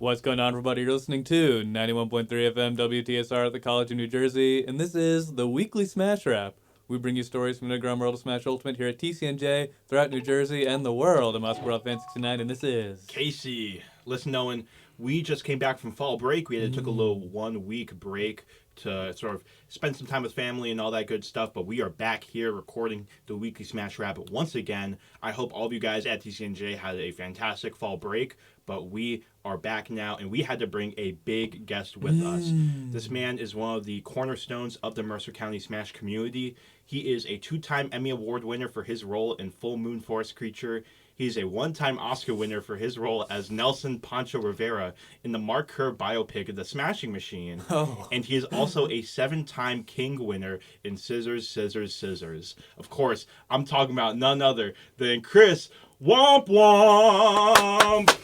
What's going on, everybody? You're listening to 91.3 FM WTSR at the College of New Jersey, and this is the weekly Smash Wrap. We bring you stories from the underground world of Smash Ultimate here at TCNJ, throughout New Jersey and the world. I'm Oscar Fan 69, and this is Casey. Listen, Owen, we just came back from fall break. We took a little 1 week break to sort of spend some time with family and all that good stuff, but we are back here recording the weekly Smash Wrap once again. I hope all of you guys at TCNJ had a fantastic fall break, but we are back now, and we had to bring a big guest with us. This man is one of the cornerstones of the Mercer County Smash community. He is a 2-time Emmy Award winner for his role in Full Moon Forest Creature. He's a 1-time Oscar winner for his role as Nelson Pancho Rivera in the Mark Kerr biopic of The Smashing Machine. Oh. And he is also a 7-time King winner in Scissors, Scissors, Scissors. Of course, I'm talking about none other than Chris Womp Womp!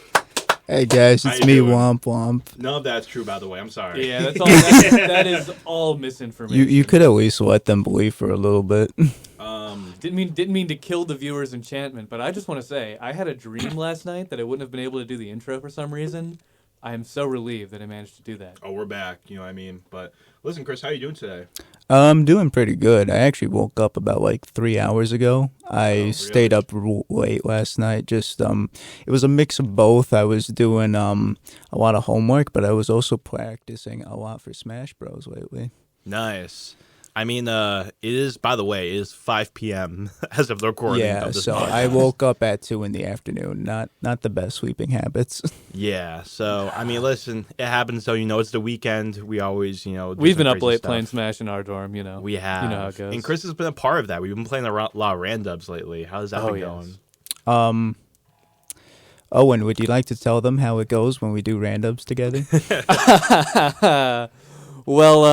Hey guys, it's me, Womp Womp. None of that's true, by the way. I'm sorry. Yeah, that is all misinformation. You could at least let them believe for a little bit. Didn't mean to kill the viewer's enchantment, but I just want to say I had a dream last night that I wouldn't have been able to do the intro for some reason. I am so relieved that I managed to do that. Oh, we're back. You know what I mean? But listen, Chris, how are you doing today? I'm doing pretty good. I actually woke up about 3 hours ago. I stayed up late last night. Just it was a mix of both. I was doing a lot of homework, but I was also practicing a lot for Smash Bros lately. Nice. I mean, it is, by the way, it is 5 p.m. as of the recording of this podcast. I woke up at 2 in the afternoon. Not the best sleeping habits. Yeah, so, I mean, listen, it happens, though. You know, it's the weekend. We always, do We've been up crazy late stuff. playing Smash in our dorm, We have. You know how it goes. And Chris has been a part of that. We've been playing a lot of randubs lately. How's that been going? Owen, would you like to tell them how it goes when we do randoms together? Well,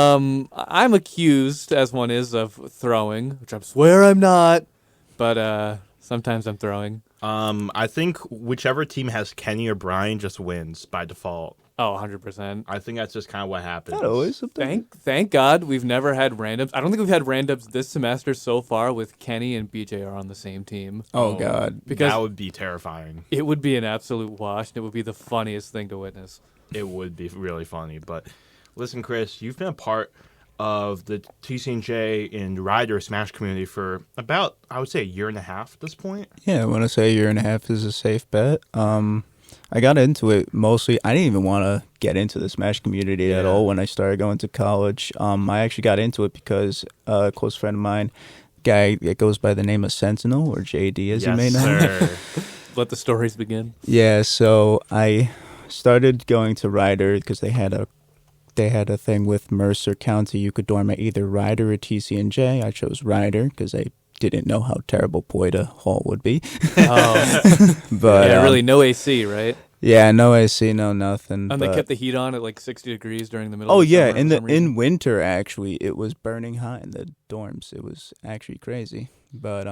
I'm accused, as one is, of throwing, which I swear I'm not, but sometimes I'm throwing. I think whichever team has Kenny or Brian just wins by default. Oh, 100%. I think that's just kind of what happens. Not always. Thank God we've never had randoms. I don't think we've had randoms this semester so far with Kenny and BJ are on the same team. Oh, God. Because that would be terrifying. It would be an absolute wash, and it would be the funniest thing to witness. It would be really funny, but... Listen, Chris, you've been a part of the TCNJ and Rider Smash community for about, I would say, a year and a half at this point. Yeah, I want to say a year and a half is a safe bet. I got into it mostly. I didn't even want to get into the Smash community at all when I started going to college. I actually got into it because a close friend of mine, guy that goes by the name of Sentinel, or JD as you may know. Sir. Let the stories begin. Yeah, so I started going to Rider because they had a thing with Mercer County. You could dorm at either Rider or TCNJ. I chose Rider because I didn't know how terrible Poita Hall would be. But yeah, really, no AC, right? Yeah, no AC, no nothing. And they kept the heat on at 60 degrees during the middle Oh of the yeah, summer in winter actually it was burning hot in the dorms. It was actually crazy. But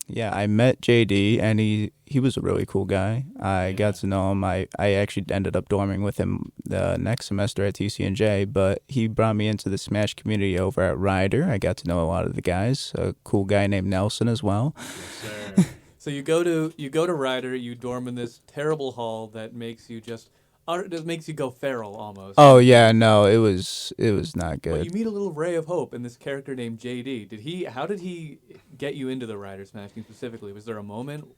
yeah, I met JD and he was a really cool guy. I got to know him. I actually ended up dorming with him the next semester at TCNJ, but he brought me into the Smash community over at Rider. I got to know a lot of the guys. A cool guy named Nelson as well. Yes, sir. So you go to Rider, you dorm in this terrible hall that makes you go feral almost. Oh yeah, no, it was not good. But you meet a little ray of hope in this character named JD. How did he get you into the Rider Smash team specifically? Was there a moment?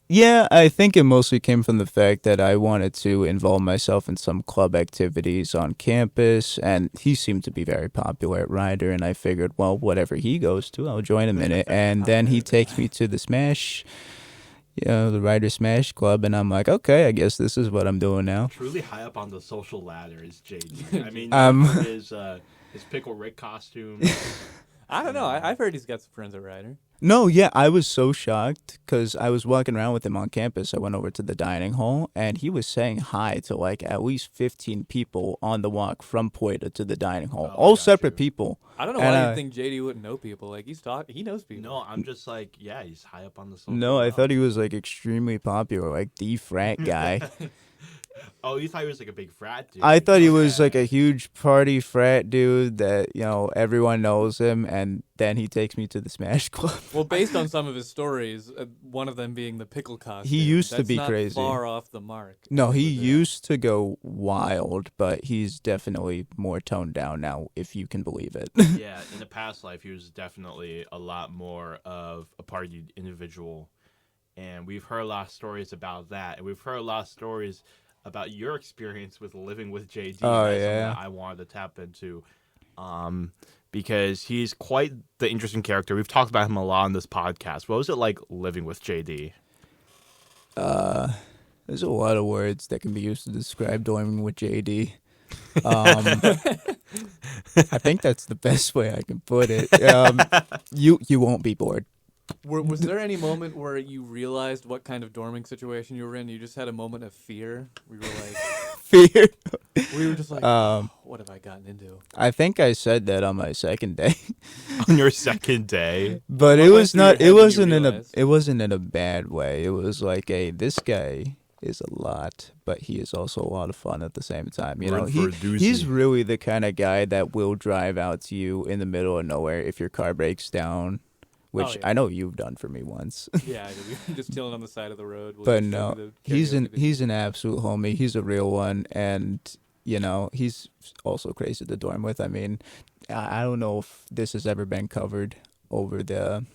Yeah, I think it mostly came from the fact that I wanted to involve myself in some club activities on campus, and he seemed to be very popular at Rider, and I figured, well, whatever he goes to, I'll join him in it. And then he takes me to the Smash, the Rider Smash Club, and I'm like, okay, I guess this is what I'm doing now. Truly high up on the social ladder is JD. I mean, his Pickle Rick costume. I don't know. I've heard he's got some friends at Rider. No, yeah, I was so shocked because I was walking around with him on campus. I went over to the dining hall, and he was saying hi to at least 15 people on the walk from Poita to the dining hall, all separate people. I don't know why you think JD wouldn't know people. He knows people. No, I'm just he's high up on the social No, I ladder. thought he was extremely popular, the frat guy. Oh, you thought he was like a big frat dude. I thought he was Okay. like a huge party frat dude that, everyone knows him, and then he takes me to the Smash Club. Well, based on some of his stories, one of them being the pickle costume. used to that's be not crazy. far off the mark. No, he with it. used to go wild, but he's definitely more toned down now, if you can believe it. Yeah, in the past life, he was definitely a lot more of a party individual. And we've heard a lot of stories about that. And we've heard a lot of stories about your experience with living with JD. Oh, That's something yeah. that I wanted to tap into. Because he's quite the interesting character. We've talked about him a lot on this podcast. What was it like living with JD? There's a lot of words that can be used to describe dorming with JD. I think that's the best way I can put it. You won't be bored. Was there any moment where you realized what kind of dorming situation you were in? You just had a moment of fear? We were like, Fear. we were just like, what have I gotten into? I think I said that on my second day, On your second day? but What it went was through your not. head It when you wasn't realized? It wasn't in a bad way. It was like, this guy is a lot, but he is also a lot of fun at the same time. You know, Run for a doozy. he's really the kind of guy that will drive out to you in the middle of nowhere if your car breaks down, which yeah. I know you've done for me once. Yeah, we were just chilling on the side of the road. But just no, listening to he's karaoke an videos. he's an absolute homie. He's a real one, and he's also crazy to dorm with. I mean, I don't know if this has ever been covered over the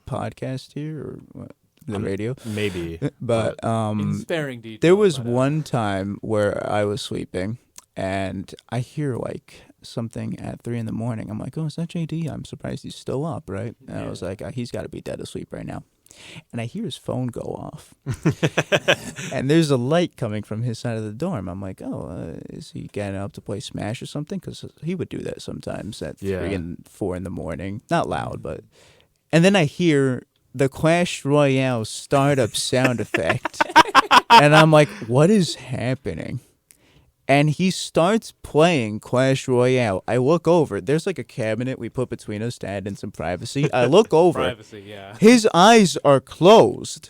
podcast here or the radio, Maybe. but in sparing detail. there was but, one time where I was sleeping, and I hear like something at 3 a.m. I'm like, oh, is that JD? I'm surprised he's still up, right? And I was Yeah. like, he's got to be dead asleep right now. And I hear his phone go off. And there's a light coming from his side of the dorm. I'm like, oh, is he getting up to play Smash or something? Because he would do that sometimes at 3 and 4 in the morning. Not loud, but... And then I hear the Clash Royale startup sound effect. And I'm like, what is happening? And he starts playing Clash Royale. I look over. There's like a cabinet we put between us to add in some privacy. I look over. privacy, yeah. His eyes are closed.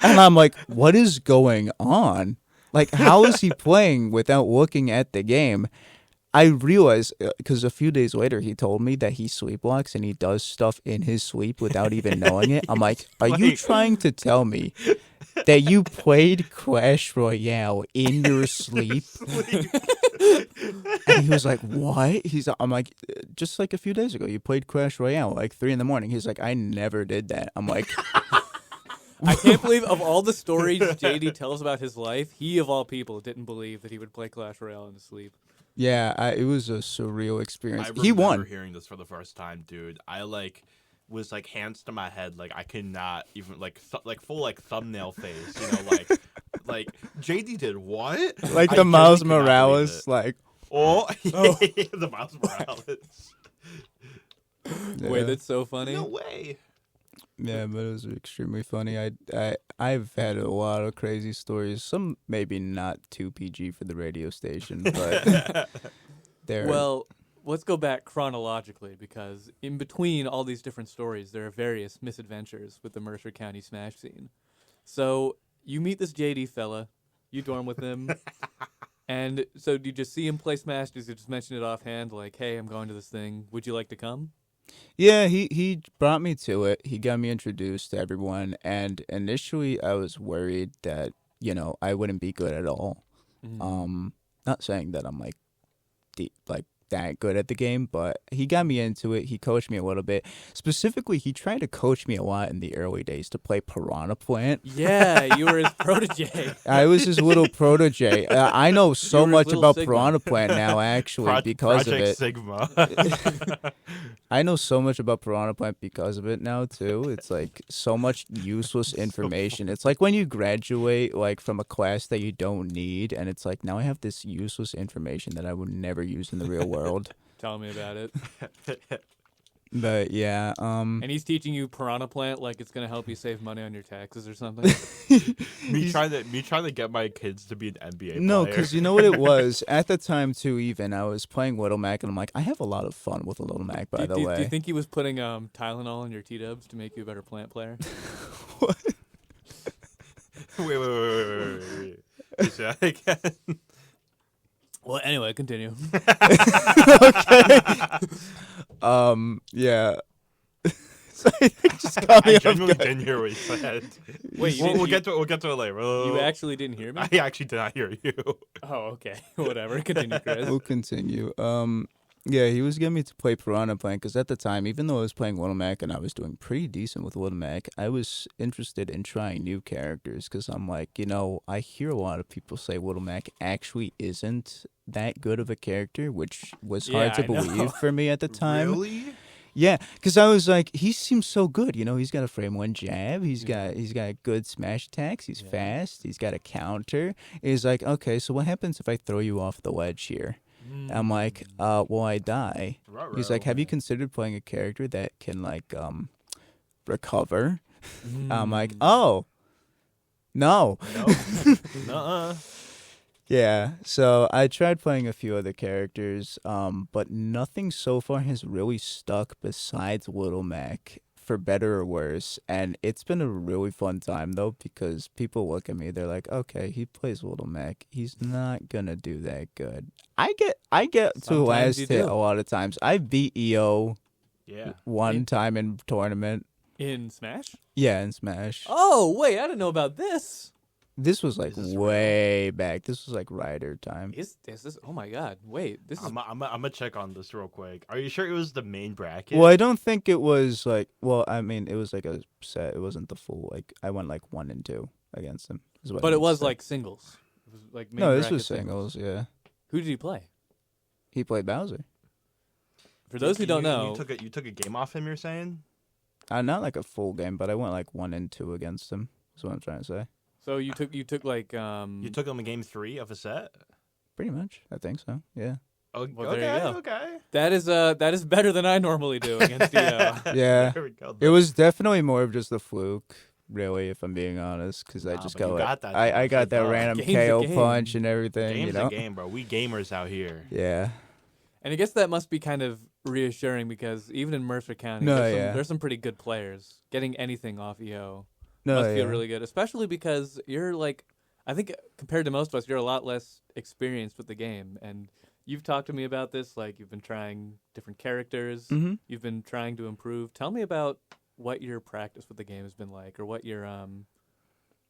And I'm like, what is going on? Like, how is he playing without looking at the game? I realized, because a few days later he told me that he sleepwalks and he does stuff in his sleep without even knowing it. I'm like, are you trying to tell me that you played Clash Royale in your sleep? And he was like, what? I'm like, just like a few days ago, you played Clash Royale like 3 a.m. He's like, I never did that. I'm like, I can't believe of all the stories JD tells about his life, he of all people didn't believe that he would play Clash Royale in his sleep. yeah, it was a surreal experience. I He remember won. hearing this for the first time, dude. I was like hands to my head, like I could not even like full like thumbnail face, like JD did what? Like I the genuinely Miles could not believe Morales, it. like, The Miles Morales. Wait, yeah. that's so funny. No way. Yeah, but it was extremely funny. I've had a lot of crazy stories. Some maybe not too PG for the radio station, but they're Well, let's go back chronologically because in between all these different stories, there are various misadventures with the Mercer County Smash scene. So you meet this JD fella, you dorm with him, and so do you just see him play Smash? Does he just mention it offhand, like, "Hey, I'm going to this thing. Would you like to come?" Yeah, he brought me to it. He got me introduced to everyone, and initially I was worried that I wouldn't be good at all. Not saying that I'm like that good at the game, but he got me into it. He coached me a little bit. Specifically, he tried to coach me a lot in the early days to play Piranha Plant. Yeah, you were his protege. I was his little protege. I know so You were his much little about Sigma. Piranha Plant now, actually, because Project of it. Sigma. I know so much about Piranha Plant because of it now, too. It's like so much useless information. It's like when you graduate like from a class that you don't need, and it's like, now I have this useless information that I would never use in the real world. Tell me about it. But yeah, And he's teaching you Piranha Plant like it's going to help you save money on your taxes or something. me trying to get my kids to be an NBA no, player. because you know what it was at the time too. Even I was playing Little Mac, and I'm like, I have a lot of fun with Little Mac. By the way, Do you think he was putting Tylenol in your T-dubs to make you a better plant player? Wait. You say that again? Well, anyway, continue. Yeah. Sorry, it just caught me I off genuinely guard. didn't hear what you said. Wait, you we'll didn't- get to it later. You actually didn't hear me? I actually did not hear you. Oh, okay. Whatever. Continue, Chris. We'll continue. Yeah, he was getting me to play Piranha Plant because at the time, even though I was playing Little Mac and I was doing pretty decent with Little Mac, I was interested in trying new characters because I'm like, I hear a lot of people say Little Mac actually isn't that good of a character, which was hard to I know. believe for me at the time. Really? Yeah, because I was like, he seems so good. He's got a frame one jab. He's got good smash attacks. He's fast. He's got a counter. He's like, okay, so what happens if I throw you off the ledge here? I'm like, well, I die. He's like, have you considered playing a character that can recover? I'm like, oh, no. Nuh-uh. Yeah, so I tried playing a few other characters, but nothing so far has really stuck besides Little Mac, for better or worse. And it's been a really fun time, though, because people look at me, they're like, okay, he plays Little Mac. He's not going to do that good. I get to Sometimes last you hit do. a lot of times. I beat EO Yeah. one time in tournament. In Smash? Yeah, in Smash. Oh, wait, I didn't know about this. This was like Is this way back. This was like Rider time. Is this? Oh my God! Wait, this is. I'm gonna check on this real quick. Are you sure it was the main bracket? Well, I don't think it was like. Well, I mean, it was like a set. It wasn't the full. Like I went like 1 and 2 against him. is what I But it meant to was say. like singles. It was like main No, this bracket was singles. Yeah, Who did he play? he played Bowser. For those who don't know, you took a game off him. You're saying? Not like a full game, but I went like 1 and 2 against him. Is what I'm trying to say. so you took like You took him in game 3 of a set. Pretty much, I think so. Yeah. Oh, Well, okay, there you go. okay. that is better than I normally do against EO. Yeah. There we go. It was definitely more of just a fluke, really, if I'm being honest, because I Nah, just but you got got that I got that shit done. random Game's a KO game. punch and everything. Game's you know. a game, bro. We gamers out here. Yeah. And I guess that must be kind of reassuring because even in Mercer County, No, there's some pretty good players. Getting anything off EO No, must yeah. feel really good, especially because you're like, I think compared to most of us, you're a lot less experienced with the game. And you've talked to me about this, like you've been trying different characters, Mhm. you've been trying to improve. Tell me about what your practice with the game has been like, or what your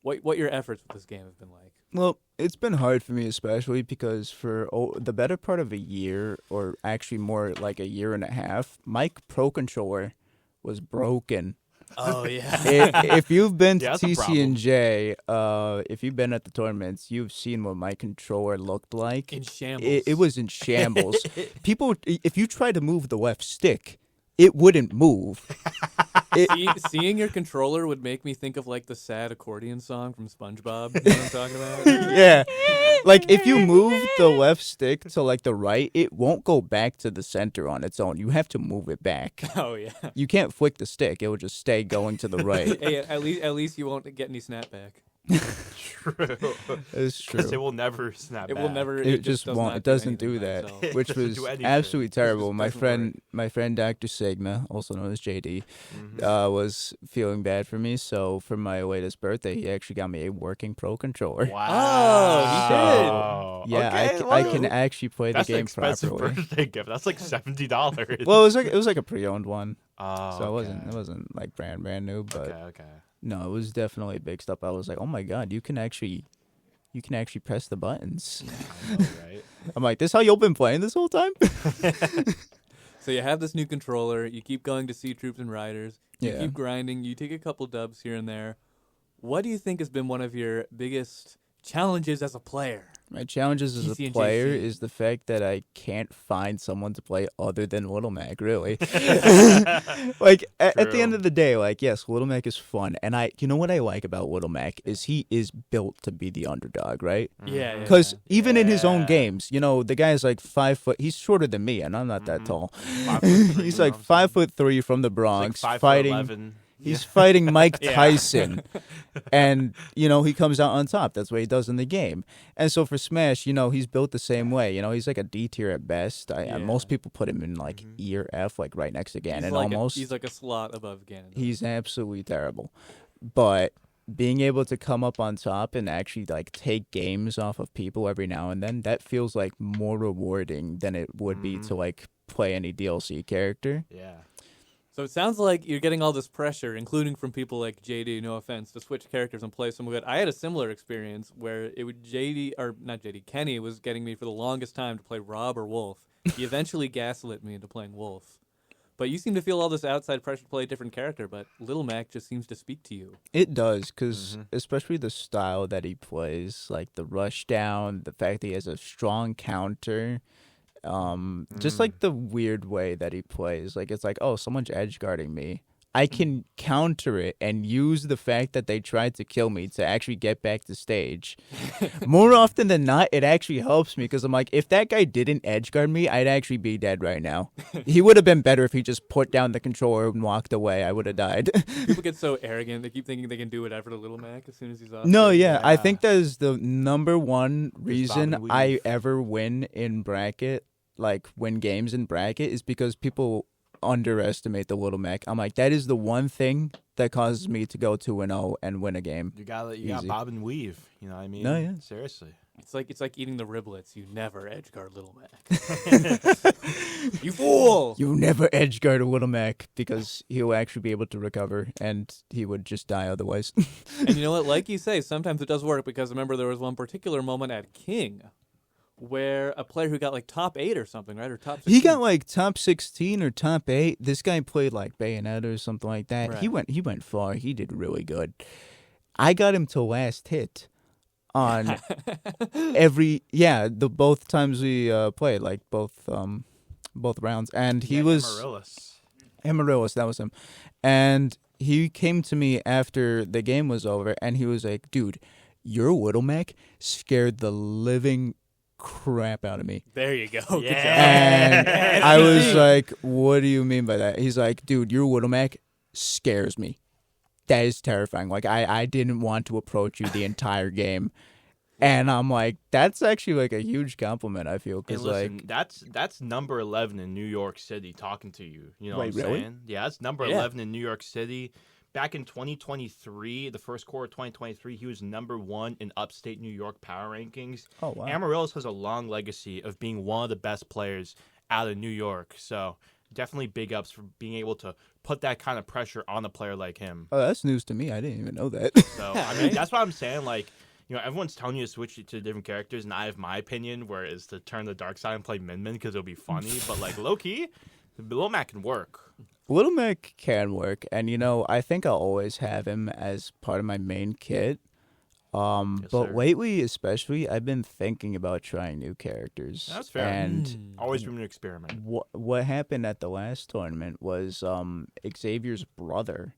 what your efforts with this game have been like. Well, it's been hard for me, especially because for the better part of a year, or actually more like a year and a half, my Pro Controller was broken. Oh yeah. If you've been to Yeah, that's a problem. TCNJ, if you've been at the tournaments, you've seen what my controller looked like. In shambles. It was in shambles. People, if you try to move the left stick, it wouldn't move. Seeing your controller would make me think of like the sad accordion song from SpongeBob. You know what I'm talking about? Yeah. Like if you move the left stick to like the right, it won't go back to the center on its own. You have to move it back. Oh yeah. You can't flick the stick. It will just stay going to the right. Hey, at least you won't get any snapback. True. It's Because it true. will never snap It back. will never. It just does won't. not It doesn't anything do by that, itself. which doesn't was do anything. absolutely terrible. just My doesn't friend Dr. Sigma, also known as JD, was feeling bad for me. So for my latest birthday, he actually got me a working Pro Controller. Wow. Yeah, Okay, I well, can actually play the That's an game expensive properly. birthday gift. That's like $70. Well, it was like a pre-owned one, Oh, so okay. it wasn't like brand new, but Okay. no, it was definitely a big step. I was like, oh my god, you can actually press the buttons. I know, right? I'm like, this how you've been playing this whole time? So you have this new controller. You keep going to see troops and riders. You Yeah. keep grinding. You take a couple dubs here and there. What do you think has been one of your biggest challenges as a player? My challenges as a TCNJC. player is the fact that I can't find someone to play other than Little Mac, really. Like, at the end True. of the day, like, yes, Little Mac is fun. And you know what I like about Little Mac is he is built to be the underdog, right? Yeah. Because even in his own Yeah. games, the guy is like 5 foot. He's shorter than me, and I'm not that tall. 5'3", He's like 5'3" from the Bronx, He's like 5'11". fighting. He's fighting Mike Yeah. Tyson, and he comes out on top. That's what he does in the game. And so for Smash, he's built the same way. He's like a D tier at best. Yeah. Most people put him in like E or F, like right next to Ganon. He's like almost. he's like a slot above Ganon. He's absolutely terrible. But being able to come up on top and actually like take games off of people every now and then, that feels like more rewarding than it would be to like play any DLC character. Yeah. So it sounds like you're getting all this pressure, including from people like JD, no offense, to switch characters and play someone good. I had a similar experience where it would Kenny was getting me for the longest time to play Rob or Wolf. He eventually gaslit me into playing Wolf. But you seem to feel all this outside pressure to play a different character, but Little Mac just seems to speak to you. It does, because especially the style that he plays, like the rush down, the fact that he has a strong counter, just like the weird way that he plays. Like, it's like, oh, someone's edge guarding me. I can counter it and use the fact that they tried to kill me to actually get back to stage. More often than not, it actually helps me because I'm like, if that guy didn't edge guard me, I'd actually be dead right now. He would have been better if he just put down the controller and walked away. I would have died. People get so arrogant. They keep thinking they can do whatever to Little Mac as soon as he's off. No, stage. yeah. I think that is the number one reason bob and I weave. ever win in bracket, like win games in bracket, is because people underestimate the Little Mac. I'm like, that is the one thing that causes me to go 2-0 and win a game. You got Easy. bob and weave. You know what I mean? No, yeah. Seriously. It's like eating the riblets. You never edge guard Little Mac. You fool! You never edge guard a Little Mac because he'll actually be able to recover and he would just die otherwise. And you know what? Like you say, sometimes it does work because I remember there was one particular moment at King where a player who got like top 8 or something, right? Or top 16. He got like top 16 or top 8. This guy played like Bayonetta or something like that. Right. He went far. He did really good. I got him to last hit on both times we played, like both rounds, and he was Amaryllis, that was him. And he came to me after the game was over and he was like, dude, your Little Mac scared the living crap out of me. There you go. Good job. And I was like, what do you mean by that? He's like, dude, your Little Mac scares me. That is terrifying. Like, I didn't want to approach you the entire game. And I'm like, that's actually like a huge compliment, I feel. And Cause listen, like, that's number 11 in New York City talking to you. You know Wait, what I'm really? saying? Yeah, that's number Yeah. 11 in New York City. Back in 2023, the first quarter of 2023, he was number 1 in upstate New York power rankings. oh, wow. Amaryllis has a long legacy of being one of the best players out of New York. So definitely big ups for being able to put that kind of pressure on a player like him. Oh, that's news to me. I didn't even know that. So, I mean, that's what I'm saying. Like, you know, everyone's telling you to switch to different characters, and I have my opinion, where it's to turn the dark side and play Min Min because it'll be funny. But, like, low-key, Little Mac can work. Little Mac can work, and you know, I think I'll always have him as part of my main kit. But sir. lately, especially, I've been thinking about trying new characters. That's fair. And Always room to experiment. what happened at the last tournament was Xavier's brother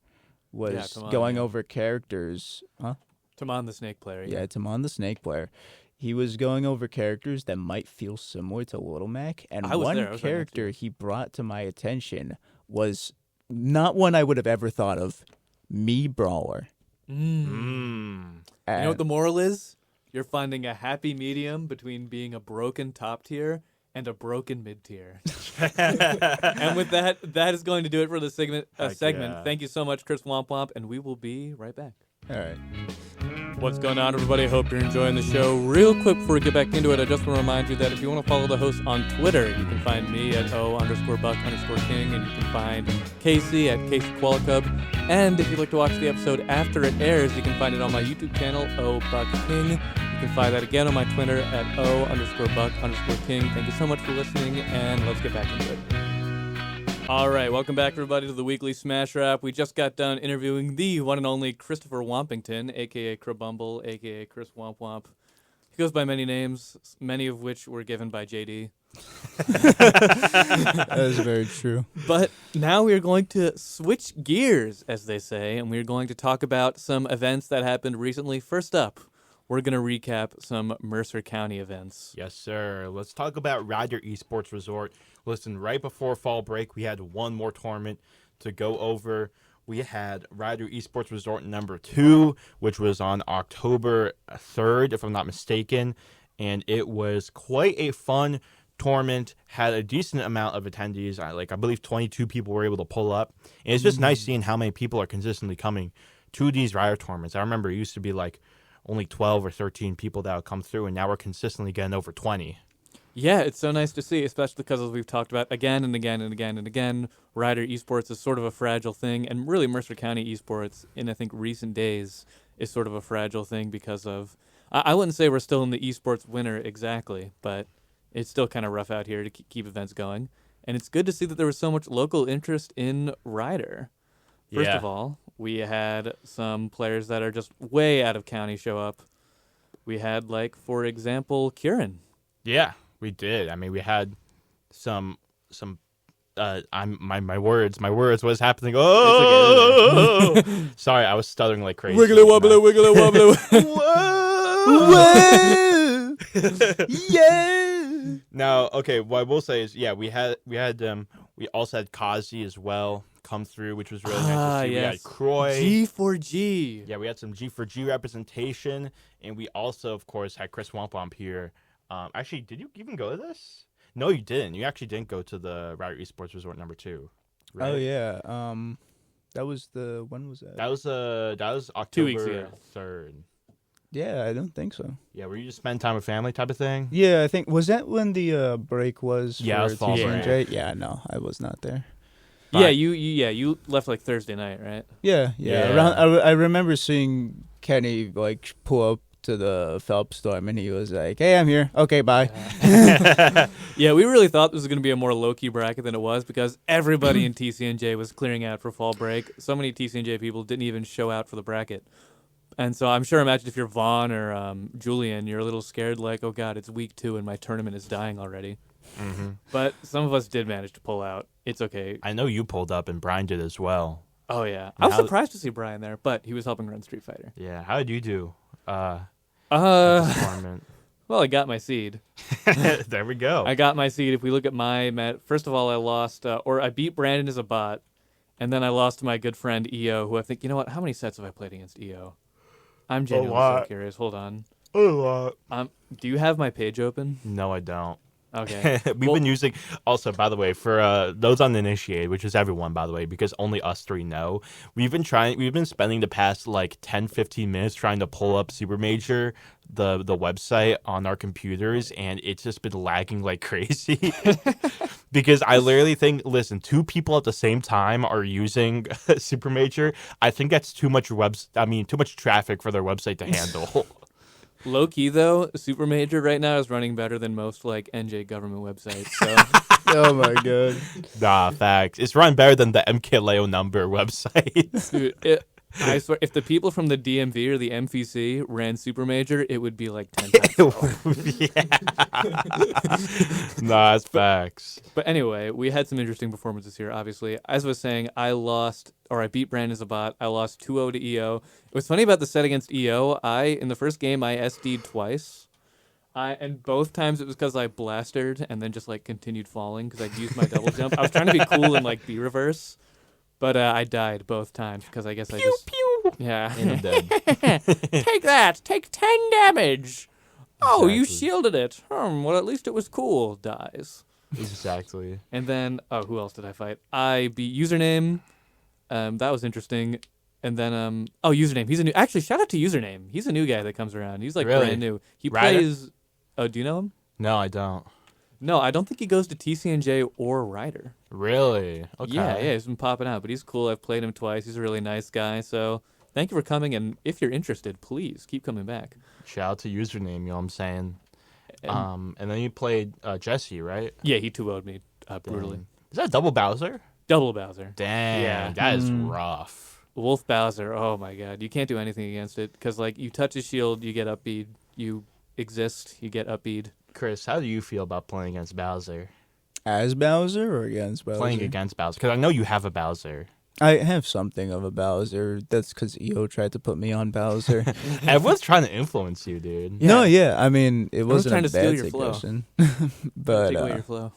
was Timon, going yeah. over characters. Huh? Timon the Snake player. Yeah, Timon the Snake player. He was going over characters that might feel similar to Little Mac, and I was one there. I was right next to character he brought to my attention was not one I would have ever thought of. Me Brawler. You Mm. know what the moral is? You're finding a happy medium between being a broken top tier and a broken mid tier. And with that, that is going to do it for the segment. Heck Segment. yeah. Thank you so much, Chris Womp Womp, and we will be right back. All right. What's going on, everybody? Hope you're enjoying the show. Real quick before we get back into it, I just want to remind you that if you want to follow the host on Twitter, you can find me at O_Buck_King, and you can find Casey at Casey Qualicub. And if you'd like to watch the episode after it airs, you can find it on my YouTube channel, O_Buck_King. You can find that again on my Twitter at O_Buck_King. Thank you so much for listening, and let's get back into it. All right, welcome back, everybody, to the weekly Smash Rap. We just got done interviewing the one and only Christopher Wompington, a.k.a. Crabumble, a.k.a. Chris Womp Womp. He goes by many names, many of which were given by JD. That is very true. But now we are going to switch gears, as they say, and we're going to talk about some events that happened recently. First up, we're going to recap some Mercer County events. Yes, sir. Let's talk about Rider Esports Resort. Listen, right before fall break, we had one more tournament to go over. We had Rider Esports Resort number 2, which was on October 3rd, if I'm not mistaken. And it was quite a fun tournament, had a decent amount of attendees. I believe 22 people were able to pull up. And it's just nice seeing how many people are consistently coming two of these rider tournaments. I remember it used to be like only 12 or 13 people that would come through, and now we're consistently getting over 20. Yeah, it's so nice to see, especially because as we've talked about again and again and again and again, rider esports is sort of a fragile thing, and really Mercer County esports in I think recent days is sort of a fragile thing because of I wouldn't say we're still in the esports winter exactly, but it's still kind of rough out here to keep events going. And it's good to see that there was so much local interest in rider. First of all, we had some players that are just way out of county show up. We had, like, for example, Kieran. Yeah, we did. I mean, we had some. My words. What's happening? Oh, sorry, I was stuttering like crazy. Wiggly wobbly, wiggly wobbly. Whoa! Yeah. Now, okay, what I will say is, yeah, we also had Kazi as well come through, which was really nice to see. Yes. We had Croy. G4G. Yeah, we had some G4G representation, and we also, of course, had Chris Womp here. Actually, did you even go to this? No, you didn't. You actually didn't go to the Rider Esports Resort number 2. Right? Oh yeah. That was when was that? That was October 2 weeks ago. 3rd. Yeah, I don't think so. Yeah, were you just spend time with family type of thing? Yeah, I think was that when the break was? Yeah, it was fall break. Yeah, no, I was not there. Yeah, you left like Thursday night, right? Yeah. Yeah. I remember seeing Kenny like pull up to the Phelps storm, and he was like, "Hey, I'm here. Okay, bye." Yeah, we really thought this was going to be a more low-key bracket than it was because everybody in TCNJ was clearing out for fall break. So many TCNJ people didn't even show out for the bracket. And so I'm sure, imagine if you're Vaughn or Julian, you're a little scared, like, oh God, it's week 2 and my tournament is dying already. Mm-hmm. But some of us did manage to pull out. It's okay. I know you pulled up, and Brian did as well. Oh, yeah. I was surprised to see Brian there, but he was helping run Street Fighter. Yeah, how did you do? Well, I got my seed. There we go. I got my seed. If we look at my first of all, I lost, or I beat Brandon as a bot, and then I lost to my good friend EO, who I think, you know what? How many sets have I played against EO? I'm genuinely so curious. Hold on. A lot. Do you have my page open? No, I don't. Okay. We've been using, also, by the way, for those uninitiated, which is everyone, by the way, because only us 3 know, we've been spending the past like 10, 15 minutes trying to pull up Super Major, the website on our computers, and it's just been lagging like crazy. Because I literally think, listen, 2 people at the same time are using Super Major. I think that's too much traffic for their website to handle. Low key though, Super Major right now is running better than most like NJ government websites. So. Oh my god. Nah, facts. It's running better than the MKLeo number website. Dude, I swear, if the people from the DMV or the MVC ran Super Major, it would be like 10 times. Nah, it's facts. But anyway, we had some interesting performances here, obviously. As I was saying, I beat Brandon as a bot. I lost 2-0 to EO. It was funny about the set against EO. In the first game, I SD'd twice. And both times it was because I blasted and then just like continued falling because I'd used my double jump. I was trying to be cool and like be reverse. But I died both times because I guess I just... Pew! Yeah. And I'm dead. Take that! Take 10 damage! Oh, you Exactly. shielded it. Well, at least it was cool. Dies. Exactly. And then, who else did I fight? I beat Username. That was interesting. And then, Username. He's a new... Actually, shout out to Username. He's a new guy that comes around. He's like Really? brand new. He Ryder? plays... Oh, do you know him? No, I don't. No, I don't think he goes to TCNJ or Ryder. Really? Okay. Yeah, he's been popping out, but he's cool. I've played him twice. He's a really nice guy. So thank you for coming, and if you're interested, please keep coming back. Shout out to Username, you know what I'm saying? And, And then you played Jesse, right? yeah, he 2-0'd me brutally. Dang. Is that double Bowser? Double Bowser. Dang, Yeah. that is rough. Wolf Bowser, oh my god. You can't do anything against it, because like you touch his shield, you get upbeat. You exist, you get upbeat. Chris, how do you feel about playing against Bowser? As Bowser or against Bowser? Playing against Bowser, because I know you have a Bowser. I have something of a Bowser. That's because EO tried to put me on Bowser. Everyone's trying to influence you, dude. Yeah. No, yeah. I mean, it Everyone's wasn't trying a to steal bad your flow. suggestion. Take away but your flow.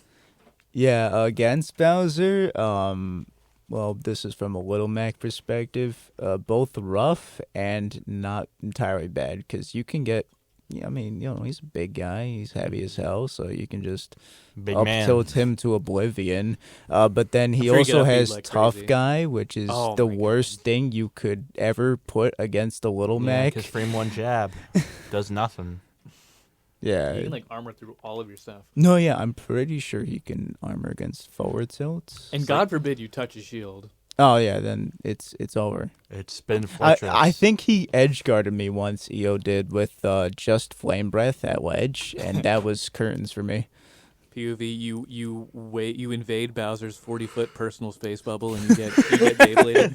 yeah, against Bowser, well, this is from a Little Mac perspective. Both rough and not entirely bad, because you can get yeah, I mean, he's a big guy. He's heavy as hell, so you can just Big up man. tilt him to oblivion. But then he I'm sure he get also outbeat has like tough crazy. guy, which is Oh the my God. worst thing you could ever put against the little Mac. Because frame one jab does nothing. Yeah. You can like armor through all of your stuff. No, yeah, I'm pretty sure he can armor against forward tilts. And God forbid you touch his shield. Oh yeah, then it's over. It's Spin Fortress. I think he edge guarded me once. EO did with just flame breath at ledge, and that was curtains for me. POV, you invade Bowser's 40-foot personal space bubble and you get Beybladed.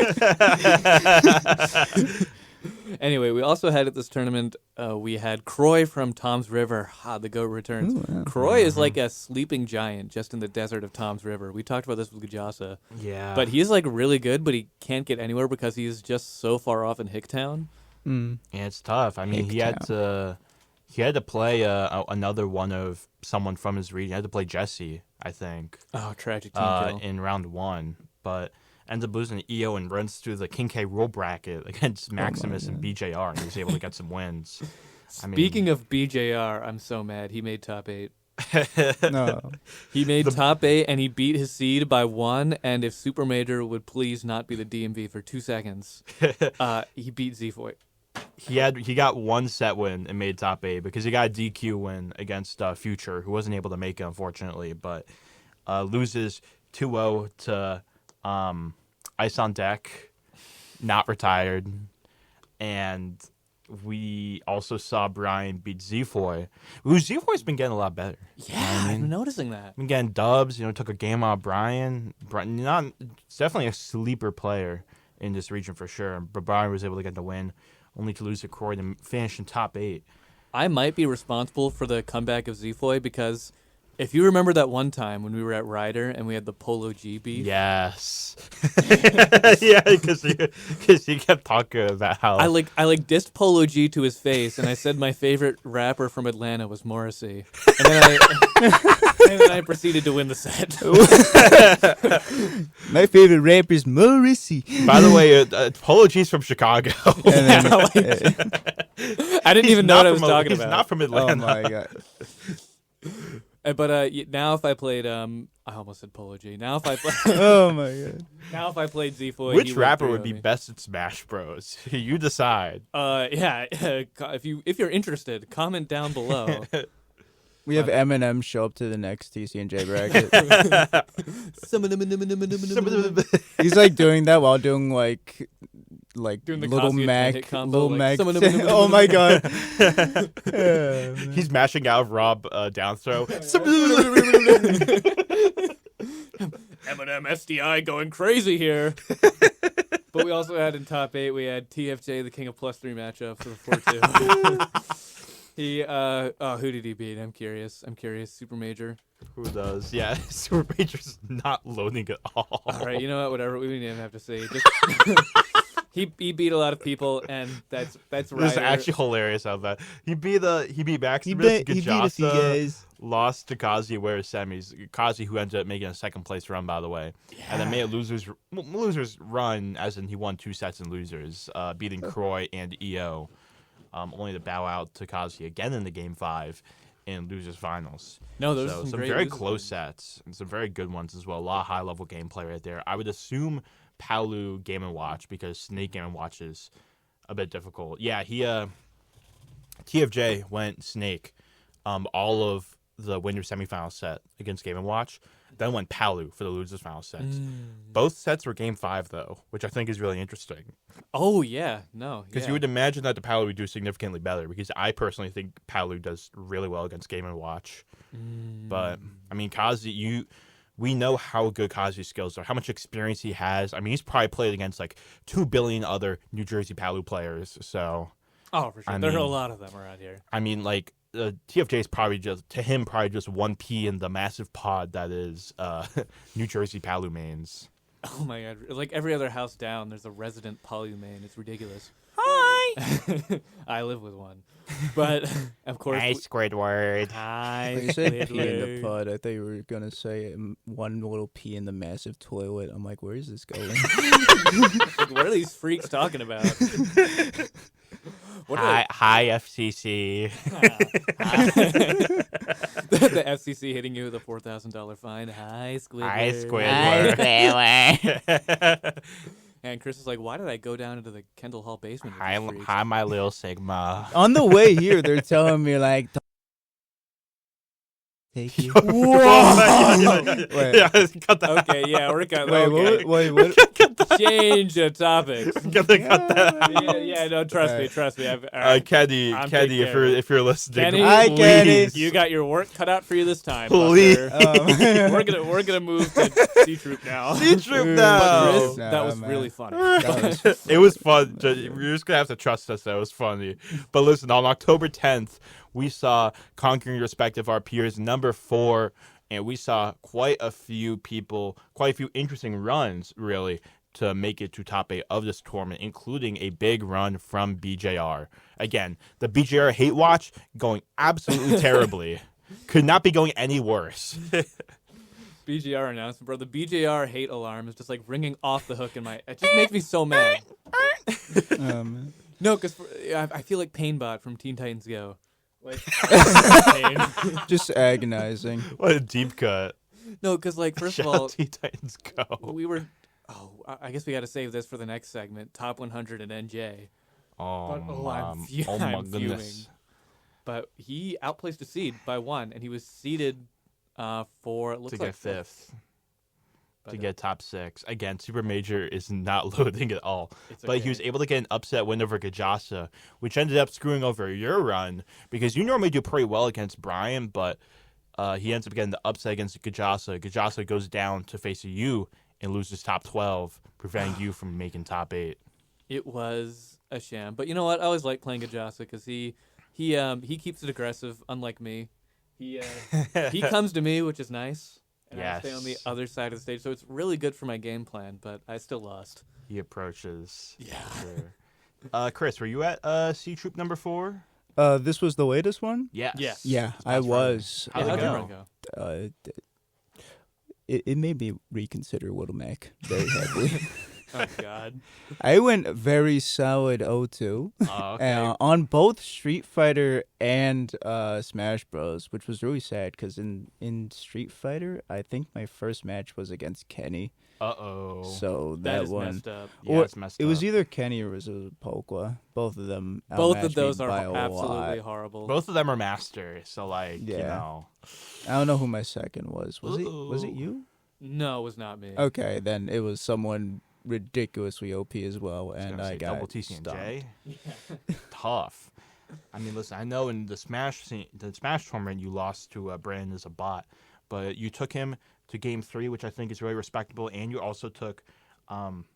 Anyway, we also had at this tournament, we had Croy from Tom's River. The GOAT returns. Ooh, yeah. Croy is like a sleeping giant just in the desert of Tom's River. We talked about this with Gajasa. Yeah. But he's like really good, but he can't get anywhere because he's just so far off in Hicktown. Mm. Yeah, it's tough. I mean, he had to play another one of someone from his region. He had to play Jesse, I think, Oh, tragic team kill. in round 1, but ends up losing to EO and runs through the King K rule bracket against Maximus and BJR, and he was able to get some wins. Speaking of BJR, I'm so mad. He made top 8. No. He made top 8 and he beat his seed by 1. And if Super Major would please not be the DMV for 2 seconds, he beat Zefoy. He got one set win and made top 8 because he got a DQ win against Future, who wasn't able to make it, unfortunately, but loses 2-0 to Ice on Deck, not retired, and we also saw Brian beat Zefoy. Zefoy's been getting a lot better. Yeah, I've been noticing that. Been getting dubs. Took a game out of Brian. It's definitely a sleeper player in this region for sure. But Brian was able to get the win, only to lose to Croy and finish in top 8. I might be responsible for the comeback of Zefoy because if you remember that one time when we were at Ryder and we had the Polo G beef. Yes. Yeah, because you kept talking about how I dissed Polo G to his face, and I said my favorite rapper from Atlanta was Morrissey, and then I proceeded to win the set. My favorite rapper is Morrissey. By the way, Polo G's from Chicago. And then, I didn't even know what I was He's talking about. not from oh Atlanta. my god. But now if I played I almost said Polo G. Now if I Oh my god. now if I played Zefoy, Which he rapper would 3-0 be me. best at Smash Bros? You decide. Yeah. If you're interested, comment down below. We have Eminem show up to the next TCNJ bracket. He's like doing that while doing like Doing the Little Kazuya Mac, hit combo, Little like, Mac. Oh my god. He's mashing out of Rob down throw. Eminem SDI going crazy here. But we also had in top 8, we had TFJ, the King of +3 matchup for the 4-2. He, who did he beat? I'm curious. Super Major. Who does? Yeah, Super Major's not loading at all. All right, you know what? Whatever. We didn't even have to say. Just he beat a lot of people, and that's This is Ryder. actually hilarious how that he beat Maximus, He beat a few Gajasa, guys. lost to Kazi where semis. Kazi, who ended up making a second place run, by the way, and then made a losers run, as in he won 2 sets in losers, beating Croy and EO, only to bow out to Kazi again in the game 5 in losers finals. No, those So are some great very losers. close sets and some very good ones as well. A lot of high level gameplay right there. I would assume Palu Game & Watch, because Snake Game & Watch is a bit difficult. Yeah, he TFJ went Snake all of the winner semifinal set against Game & Watch, then went Palu for the losers final set. Both sets were game 5 though, which I think is really interesting. Oh yeah, no, Because yeah. you would imagine that the Palu would do significantly better, because I personally think Palu does really well against Game & Watch. But I mean, Kazi, we know how good Kazi's skills are, how much experience he has. I mean, he's probably played against like 2 billion other New Jersey Palu players. So, Oh, for sure. I There are a mean- lot of them around here. I mean, like, TFJ is probably probably just one pea in the massive pod that is New Jersey Palu mains. Oh my god! Like every other house down, there's a resident polymane. It's ridiculous. Hi! I live with one, but of course. Squidward. Hi, When you said pee in the Squidward. pod, I thought you were gonna say one little pee in the massive toilet. I'm like, where is this going? Like, what are these freaks talking about? Hi, FCC. The FCC hitting you with a $4,000 fine. Hi, Squidward. Hi, Squidward. And Chris is like, why did I go down into the Kendall Hall basement? with these freaks?" Hi, my little Sigma. On the way here, they're telling me like, take you. Wait. Wait. Cut that. Okay, yeah, we're gonna Wait, okay. what? Change the topics. Cut that. Yeah, no, trust me. Kenny, I'm Kenny, taking care of if you're listening, Kenny, Hi, Kenny. please. You got your work cut out for you this time. Please. Buster. We're gonna move to C Troop now. C Troop But now. Chris, No, that was man. really funny. It was fun. You're just gonna have to trust us. That was funny. But listen, on October 10th, we saw conquering respect of our peers number 4, and we saw quite a few interesting runs really to make it to top 8 of this tournament, including a big run from BJR. Again, the BJR hate watch going absolutely terribly. Could not be going any worse. BGR announcement, bro. The BJR hate alarm is just like ringing off the hook in my. It just makes me so mad. No, because I feel like Painbot from Teen Titans Go. Like, pain. Just agonizing. What a deep cut. No, because like first of Shout all, out Teen Titans Go. we were. Oh, I guess we got to save this for the next segment. Top 100 at NJ. Oh, I'm oh my I'm fuming. goodness. But he outplaced a seed by 1, and he was seeded for it looks To like get 5th. But, To get top 6. Again, Super Major is not loading at all. it's But he okay. was able to get an upset win over Gajasa, which ended up screwing over your run because you normally do pretty well against Brian, but he ends up getting the upset against Gajasa. Gajasa goes down to face you and loses top 12, preventing you from making top 8. It was a sham. But you know what? I always like playing Gajasa because he keeps it aggressive, unlike me. He comes to me, which is nice. And I stay on the Yes. other side of the stage, so it's really good for my game plan, but I still lost. He approaches. Yeah. Sure. Chris, were you at C Troop number 4? This was the latest one? Yes. Yes. Yeah, I That's was. How'd it How'd go? your run go? It made me reconsider Little Mac very heavily. Oh, God. I went very solid 0-2 Oh, okay. on both Street Fighter and Smash Bros, which was really sad because in Street Fighter, I think my first match was against Kenny. Uh-oh. So That that is one, messed up. Yeah, or it's messed it was up. either Kenny or was it Polka. Both of them. Both outmatched of those me are by a absolutely lot. horrible. Both of them are masters, so you Yeah. know. I don't know who my second was. Was it Ooh. you? No, it was not me. Okay, then it was someone ridiculously OP as well, was and gonna I say got double TCNJ. stomped. Tough. I mean, listen. I know in the Smash tournament you lost to Brandon as a bot, but you took him to Game 3, which I think is really respectable, and you also took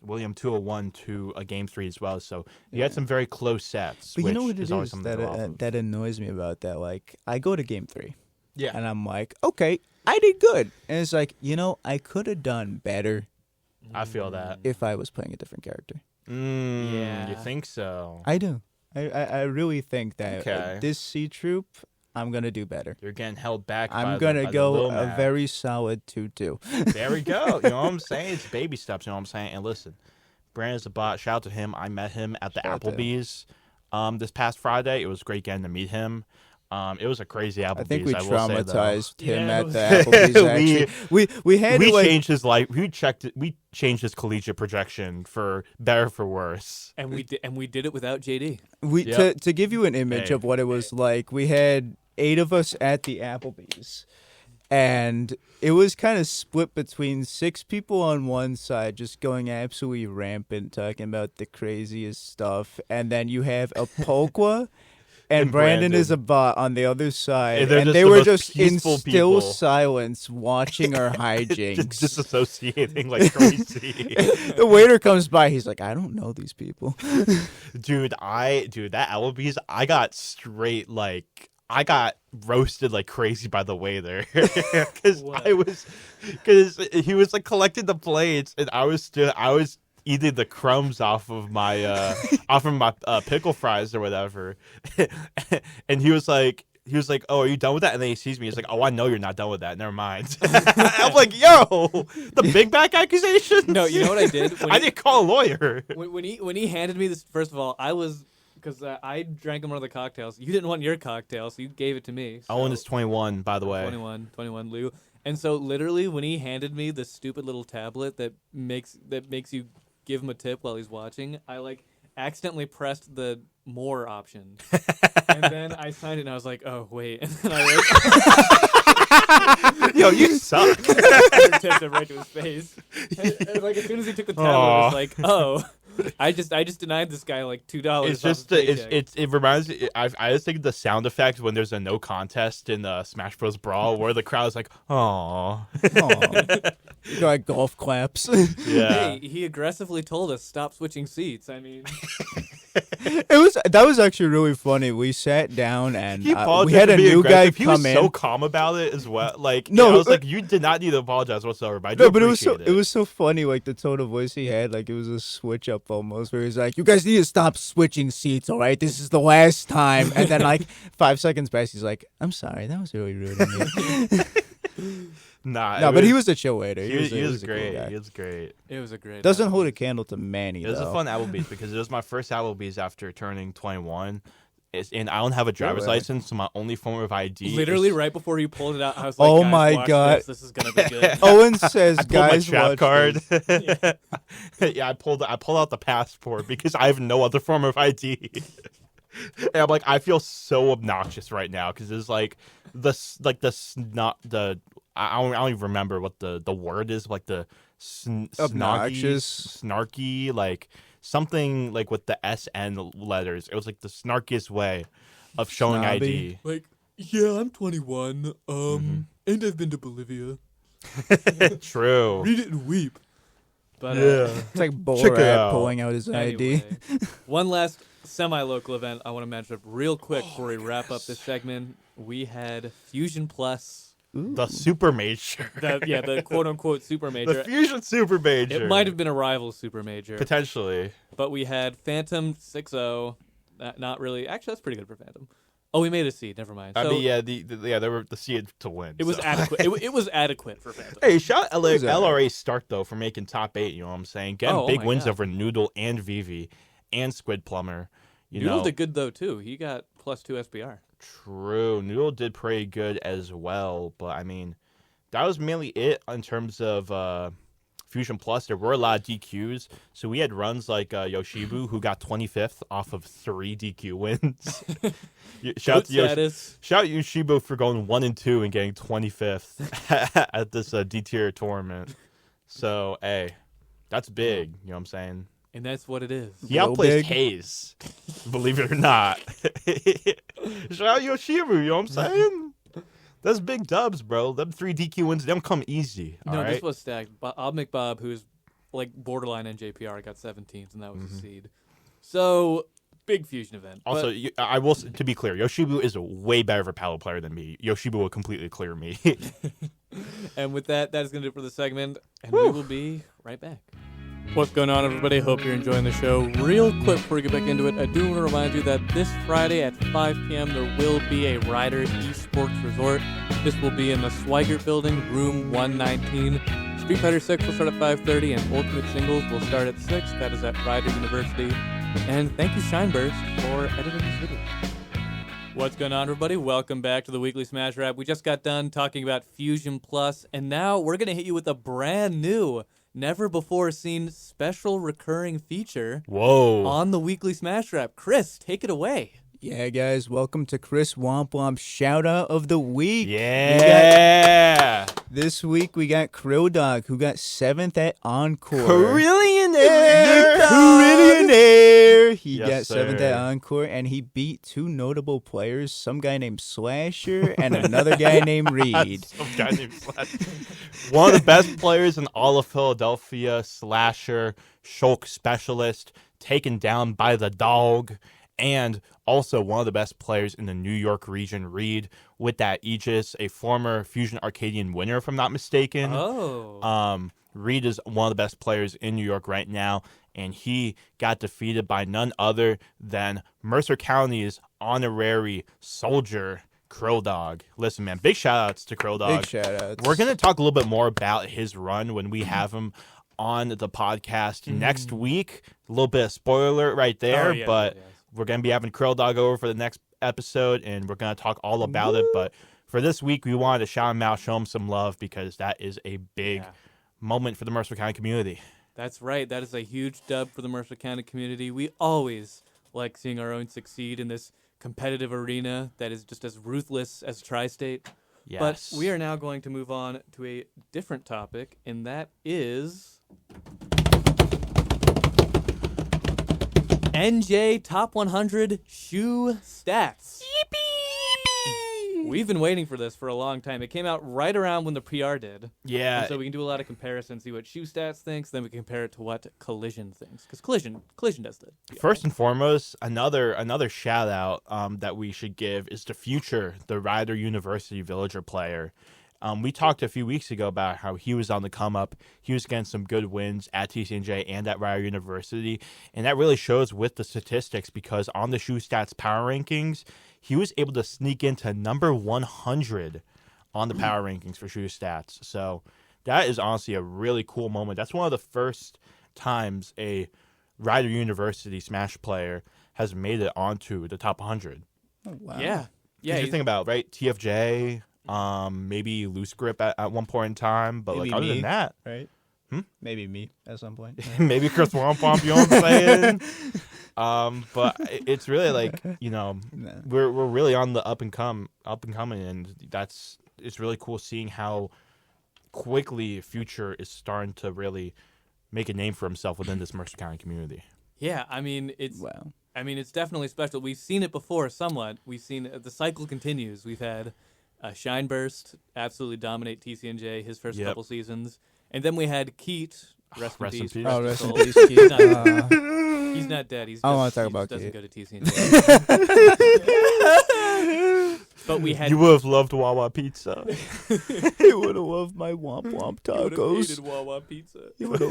William 201 to a Game 3 as well. So you had some very close sets. But which you know what is it always is something to go off of. that annoys me about that? Like, I go to Game 3, Yeah. and I'm like, okay, I did good, and it's like, I could have done better I feel that. if I was playing a different character. Yeah. You think so? I do. I really think that Okay. this C Troop, I'm gonna do better. You're getting held back. by I'm the- gonna by the go Lil a Mac. very solid 2-2. There we go. You know what I'm saying? It's baby steps. You know what I'm saying? And listen, Brandon's a bot. Shout out to him. I met him at the Shout out to him. Applebee's this past Friday. It was great getting to meet him. It was a crazy Applebee's. I think we will say, though. traumatized him Yeah, at it the was- Applebee's. Actually, we had We to, like, changed his life. We changed his collegiate projection for better for worse. And we did it without JD. Yep. to give you an image Hey. of what it was like, we had 8 of us at the Applebee's, and it was kind of split between 6 people on one side, just going absolutely rampant, talking about the craziest stuff, and then you have a Polka. And And Brandon is a Brandon. bot on the other side, And they're and just they the were most just in peaceful still people. silence watching our hijinks. Just disassociating like crazy. The waiter comes by, he's like, I don't know these people. Dude, that Applebee's, I got roasted like crazy by the waiter because What? he was like collecting the plates and I was eating the crumbs off of my pickle fries or whatever, and he was like, oh, are you done with that? And then he sees me, he's like, oh, I know you're not done with that. Never mind. I'm like, yo, the big back accusations. No, you know what I did? I didn't call a lawyer. When he handed me this, first of all, I was because I drank one of the cocktails. You didn't want your cocktail, so you gave it to me. So. Owen is 21, by the way. 21, Lou. And so literally, when he handed me the stupid little tablet that makes you give him a tip while he's watching, I accidentally pressed the more option, and then I signed it, and I was like, oh wait, and then I Yo, you suck. I tipped him right to his face. And, as soon as he took the tablet, I was like, oh. I just denied this guy $2. It's just it reminds me. I just think the sound effect when there's a no contest in Smash Bros. Brawl where the crowd's like, "Aww." You got golf claps. Yeah. Hey, he aggressively told us stop switching seats. I mean, That was actually really funny. We sat down and He we apologized had for a being new guy aggressive. He was come so in. calm about it as well. No, I was like, you did not need to apologize whatsoever. But I do No, but it was appreciate so funny, the tone of voice he had, it was a switch up almost, where he's like, "You guys need to stop switching seats, all right? This is the last time." And then 5 seconds past, he's like, "I'm sorry, that was really rude of me." Nah, No, but he was a chill waiter. He was a cool great. guy. He was great. it was a great. Doesn't hold a candle to Manny. It was though. a fun Applebee's because it was my first Applebee's after turning 21. And I don't have a driver's Really? license, so my only form of ID. Literally is, right before you pulled it out, I was like, Oh guys, my watch God. this is gonna be good. Owen says, I pulled "Guys, my watch trap card. this." Yeah, I pulled out the passport because I have no other form of ID. And I'm like, I feel so obnoxious right now because it's I don't even remember what the word is, Obnoxious. snarky, something with the SN letters. It was the snarkiest way of showing Snobby. ID. Yeah, I'm 21. And I've been to Bolivia. True. Read it and weep. But It's like Check it Borat out. pulling out his ID. anyway, one last semi-local event I want to mention up real quick before we wrap up this segment. We had Fusion Plus. The super major. The quote-unquote super major. The Fusion Super Major. It might have been a rival super major. Potentially. But we had Phantom 6-0. Not really. Actually, that's pretty good for Phantom. Oh, we made a seed. Never mind. I So mean, they were the seed to win. it was so. adequate. It was adequate for Phantom. Hey, shout out Who's that? LRA Stark, though, for making top 8, you know what I'm saying? Getting Oh big my wins God. over Noodle and Vivi and Squid Plumber. Noodle did good, though, too. He got +2 SPR. True. Noodle did pretty good as well, but I mean, that was mainly it in terms of Fusion Plus. There were a lot of DQs, so we had runs like Yoshibu, who got 25th off of 3 DQ wins. Shout Good status. Shout out Yoshibu for going 1-2 and getting 25th at this D-tier tournament. So, hey, that's big, you know what I'm saying? And that's what it is. He Real outplays big. Hayes, believe it or not. Shout out Yoshibu, you know what I'm saying? That's big dubs, bro. Them 3 DQ wins, them come easy. No, all right? this was stacked. I'll make Bob, who's borderline NJPR, got 17th, and that was a seed. So, big Fusion event. Also, I will, to be clear, Yoshibu is a way better of a paddle player than me. Yoshibu will completely clear me. And with that is going to do it for the segment, and we will be right back. What's going on, everybody? Hope you're enjoying the show. Real quick before we get back into it, I do want to remind you that this Friday at 5 p.m. there will be a Rider Esports Resort. This will be in the Swigert Building, room 119. Street Fighter 6 will start at 5:30, and Ultimate Singles will start at 6. That is at Rider University. And thank you, Shineburst, for editing this video. What's going on, everybody? Welcome back to the Weekly Smash Rap. We just got done talking about Fusion Plus, and now we're going to hit you with a brand new, never-before-seen special recurring feature Whoa. on the Weekly Smash Rap. Chris, take it away. Yeah, guys, welcome to Chris Womp Womp Shout Out of the Week. Yeah. This week we got Crow Dog, who got 7th at Encore. Carillionaire. Carillionaire. He Yes, got 7th at sir. Encore, and he beat 2 notable players, some guy named Slasher and another guy named Reed. Some guy named Slasher. One of the best players in all of Philadelphia, Slasher, Shulk specialist, taken down by the dog, and also one of the best players in the New York region, Reed, with that Aegis, a former Fusion Arcadian winner, if I'm not mistaken. Oh. Reed is one of the best players in New York right now, and he got defeated by none other than Mercer County's honorary soldier, Crow Dog. Listen, man, big shout-outs to Crow Dog. Big shout outs. We're going to talk a little bit more about his run when we have him on the podcast next week. A little bit of spoiler right there, Oh, yeah, but yes. we're going to be having Krill Dog over for the next episode, and we're going to talk all about it. But for this week, we wanted to shout him out, show him some love, because that is a big moment for the Mercer County community. That's right. That is a huge dub for the Mercer County community. We always like seeing our own succeed in this competitive arena that is just as ruthless as Tri-State. Yes. But we are now going to move on to a different topic, and that is NJ Top 100 Shoe Stats. We've been waiting for this for a long time. It came out right around when the PR did. Yeah. And so we can do a lot of comparisons, see what Shoe Stats thinks, then we can compare it to what Collision thinks. Because Collision does that. First and foremost, another shout out that we should give is to Future, the Rider University Villager player. We talked a few weeks ago about how he was on the come up. He was getting some good wins at TCNJ and at Rider University, and that really shows with the statistics, because on the Shoe Stats power rankings, he was able to sneak into number 100 on the power rankings for Shoe Stats. So that is honestly a really cool moment. That's one of the first times a Rider University Smash player has made it onto the top 100. Oh, wow. Yeah. Yeah, you think about, right? TFJ, maybe Loose Grip at one point in time, but Maybe like other me. than that, Right? Maybe me at some point. maybe Chris Womp Womp, you know what I'm saying? But it's really like, you know, Nah. we're really on the up and coming, and it's really cool seeing how quickly Future is starting to really make a name for himself within this Mercer County community. Yeah, I mean, it's Wow. it's definitely special. We've seen it before somewhat. We've seen the cycle continues. We've had Shineburst absolutely dominate TCNJ his first couple seasons. And then we had Keat, rest in peace. Oh, rest in soul. peace, Keith. He's not, he's not dead. He's I don't just, wanna talk he about just doesn't Keat. go to TCNJ. But we had... You would have loved Wawa Pizza. He would have loved my Womp Womp He would have tacos. hated Wawa Pizza. He would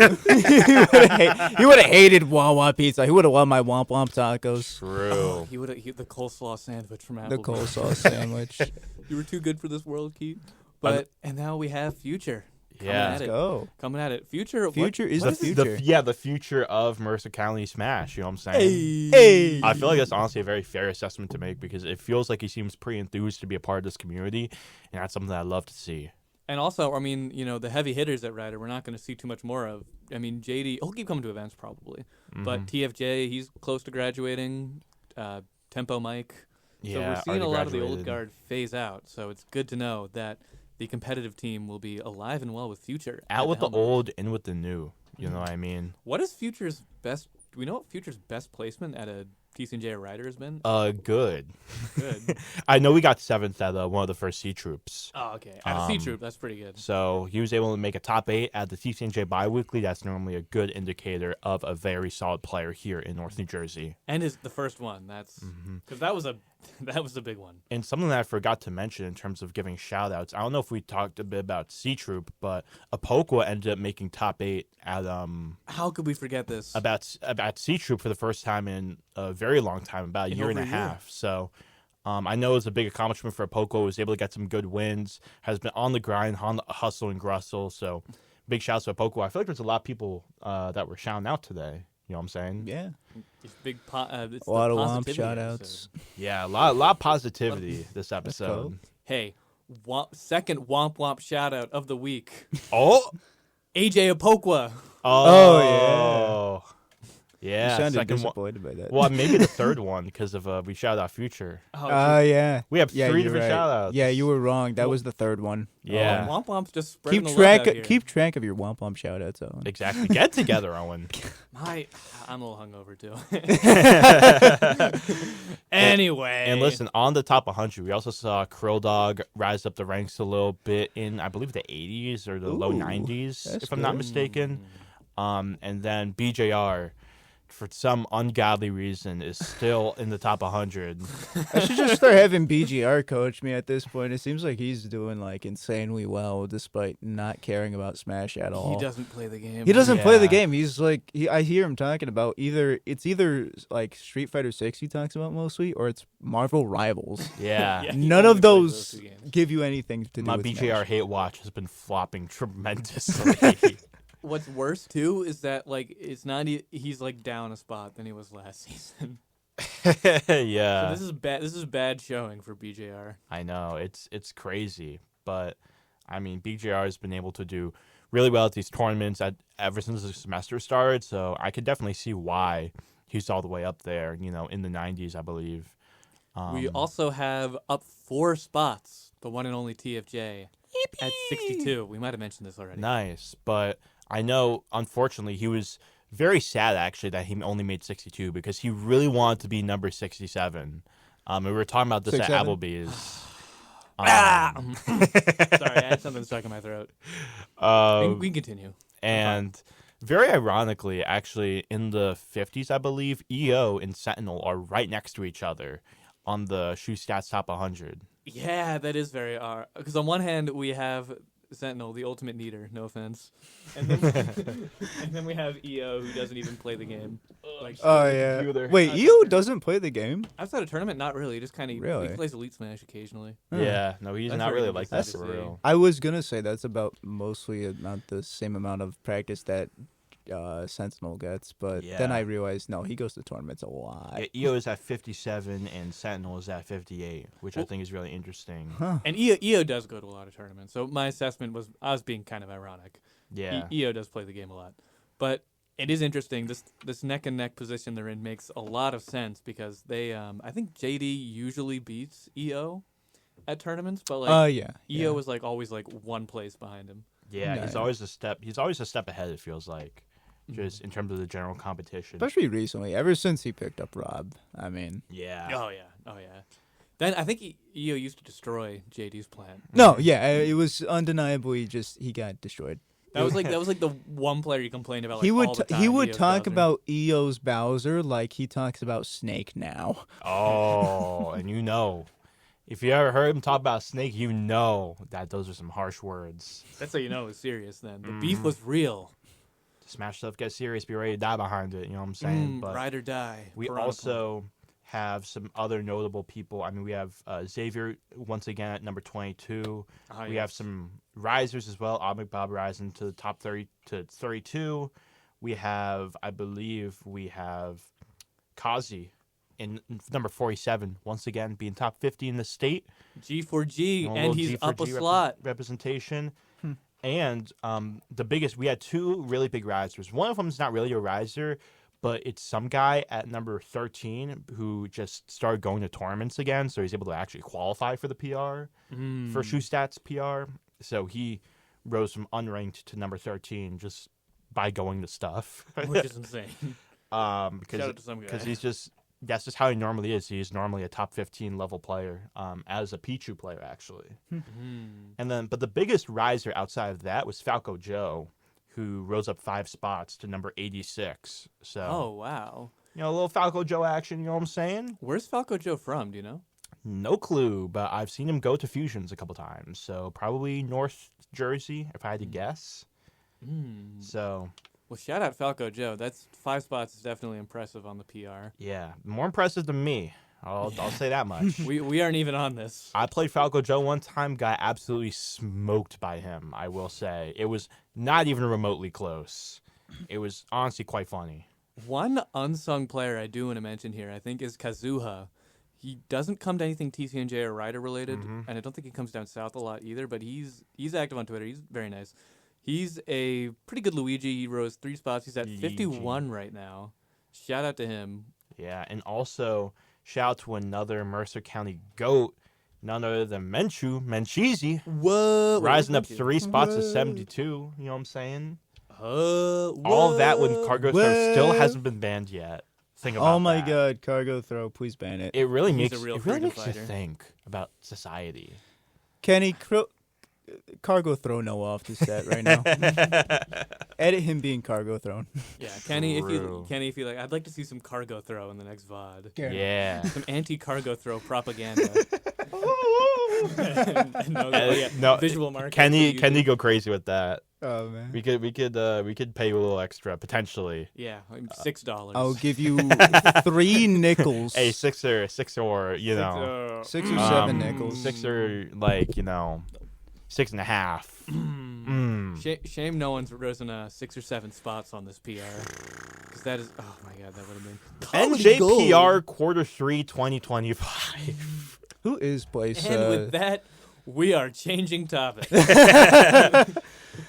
have hated Wawa Pizza. He would have loved my Womp Womp tacos. True. He would have the coleslaw sandwich from Applebee's. The coleslaw sandwich. You were too good for this world, Keat. But and now we have Future. Yeah. Let's go. Coming at it. Future. Future is what the it? future. The future of Mercer County Smash, you know what I'm saying? Hey. I feel like that's honestly a very fair assessment to make, because it feels like he seems pretty enthused to be a part of this community, and that's something that I love to see. And also, I mean, you know, the heavy hitters at Ryder, we're not going to see too much more of. I mean, JD, he'll keep coming to events probably. But TFJ, he's close to graduating. Tempo Mike. So Yeah, we're seeing a already lot of the old graduated. guard phase out. So it's good to know that the competitive team will be alive and well with Future. Out with the helmet. old, in with the new. You know what I mean? What is Future's best? Do we know what Future's best placement at a TCNJ or Ryder has been? Good. Good. I know we got 7th at one of the first C Troops. Oh, okay. At a C Troop, that's pretty good. So he was able to make a top 8 at the TCNJ bi-weekly. That's normally a good indicator of a very solid player here in North New Jersey. And is the first one. That's because that was a big one. And something that I forgot to mention in terms of giving shout-outs, I don't know if we talked a bit about C Troop, but Apokwa ended up making top 8 at How could we forget this? about C Troop for the first time in a very long time, about a In year and over a a year. half. So I know it's a big accomplishment for Apokwa. Was able to get some good wins, has been on the grind, on the hustle and grustle. So big shouts to Apokwa. I feel like there's a lot of people that were shouting out today. You know what I'm saying? Yeah. It's big. It's A lot the of Womp positivity shout-outs. episode. Yeah, a lot of positivity this episode. go. Hey, second Womp Womp shout out of the week. Oh, AJ Apokwa. oh, yeah. You sounded Second one. disappointed by that. Well, maybe the third one because of we shout out Future. Oh, Yeah. We have Yeah, 3 you're different right. shout outs. Yeah, you were wrong. That was the third one. Yeah. Womp Womp's just spreading Keep the love out track. here. Keep track of your Womp Womp shout outs, Owen. Exactly. Get together, Owen. I'm a little hungover too. Anyway. And listen, on the top 100, we also saw Krill Dog rise up the ranks a little bit in, I believe, the 80s or the low Ooh, 90s, that's if I'm not good. mistaken. And then BJR, for some ungodly reason, is still in the top 100. I should just start having BGR coach me at this point. It seems like he's doing like insanely well despite not caring about Smash at all. He doesn't play the game. He doesn't play the Yeah. game. He's like I hear him talking about either like Street Fighter 6 he talks about mostly, or it's Marvel Rivals. Yeah. Yeah, he None only of plays those those two games. give you anything to do My with BJR Smash. hate watch has been flopping tremendously. What's worse too is that like it's not. He's like down a spot than he was last season. Yeah. So this is bad. This is bad showing for BJR. I know it's crazy, but I mean BJR has been able to do really well at these tournaments ever since the semester started. So I could definitely see why he's all the way up there. In the 90s, I believe. We also have up 4 spots. The one and only TFJ at 62. We might have mentioned this already. Nice, but I know unfortunately he was very sad actually that he only made 62 because he really wanted to be number 67. And we were talking about this at 67? Applebee's. Sorry, I had something stuck in my throat. We can continue. And very ironically, actually, in the 50s, I believe, EO and Sentinel are right next to each other on the Shoe Stats Top 100. Yeah, that is very because on one hand we have Sentinel, the ultimate neater, no offense, and then we have EO who doesn't even play the game. Like, Oh yeah. computer. Wait, EO doesn't play the game? outside of tournament, not really. Just kind of Really? he plays Elite Smash occasionally. Yeah, no, he's That's not very really like that interesting for to see. real. I was gonna say that's about mostly about the same amount of practice that Sentinel gets, but then Yeah. I realized no, he goes to tournaments a lot. Yeah, EO is at 57 and Sentinel is at 58, which I think is really interesting. Huh. And EO does go to a lot of tournaments. So my assessment was I was being kind of ironic. Yeah. EO does play the game a lot, but it is interesting. This neck and neck position they're in makes a lot of sense because they I think JD usually beats EO at tournaments, but like Yeah. EO was like always like one place behind him. Yeah, Nice. he's always a step ahead, it feels like. Just in terms of the general competition. Especially recently, ever since he picked up Rob. I mean, Yeah. Oh yeah. Then I think EO used to destroy JD's plant. no, yeah, it was undeniably just he got destroyed. That was like the one player you complained about. Like, He would all the time, he would EO's talk Bowser. about EO's Bowser like he talks about Snake now. Oh, and if you ever heard him talk about Snake, you know that those are some harsh words. That's how you know it was serious. Then the beef was real. Smash stuff gets serious, be ready to die behind it, you know what I'm saying? But Ride or die. we Piranha also have some other notable people. I mean, we have Xavier once again at number 22. Plant. We have some risers as well. Omnic Bob rising to the top 30 to 32. We have Kazi in number 47 once again being top 50 in the state. G4G, You know, a and little he's up a G4G slot. representation. And the biggest, we had 2 really big risers. One of them is not really a riser, but it's some guy at number 13 who just started going to tournaments again, so he's able to actually qualify for the PR, for Shoe Stats PR. So he rose from unranked to number 13 just by going to stuff. Which is insane. Shout out to some guy. Because that's just how he normally is. He's normally a top 15 level player, as a Pichu player, actually. But the biggest riser outside of that was Falco Joe, who rose up 5 spots to number 86. So, Oh wow. a little Falco Joe action, you know what I'm saying? Where's Falco Joe from? Do you know? No clue, but I've seen him go to Fusions a couple times. So probably North Jersey, if I had to guess. So, Well, shout out Falco Joe. That's 5 spots is definitely impressive on the PR. yeah, more impressive than me. I'll say that much. We aren't even on this. I played Falco Joe one time, got absolutely smoked by him, I will say. It was not even remotely close. It was honestly quite funny. One unsung player I do want to mention here, I think, is Kazuha. He doesn't come to anything TCNJ or Rider related, and I don't think he comes down south a lot either, but he's active on Twitter. He's very nice. He's a pretty good Luigi. He rose 3 spots. He's at 51 right now. Shout out to him. Yeah, and also shout out to another Mercer County GOAT, none other than Menchiezy, Whoa. rising up 3 spots to 72. You know what I'm saying? Whoa. All of that when Cargo Throw still hasn't been banned yet. Think about Oh my that. god, Cargo Throw, please ban it. It really He's makes a real it really freedom makes you fighter. think about society. Kenny, Cargo Throw no off the set right now. Edit him being Cargo Thrown. Yeah, Kenny, True. if you like, I'd like to see some cargo throw in the next VOD. Yeah. Some anti-cargo throw propaganda. and no, visual marketing. Kenny go crazy with that. Oh man. We could pay you a little extra potentially. Yeah, $6. I'll give you 3 nickels. Hey, six or 6 or 6 or 7 um, nickels. 6 or 6.5. Shame no one's risen 6 or 7 spots on this PR. Because That is. Oh my god, that would have been comedy NJPR gold. Q3 2025. Who is place? And with that, we are changing topics.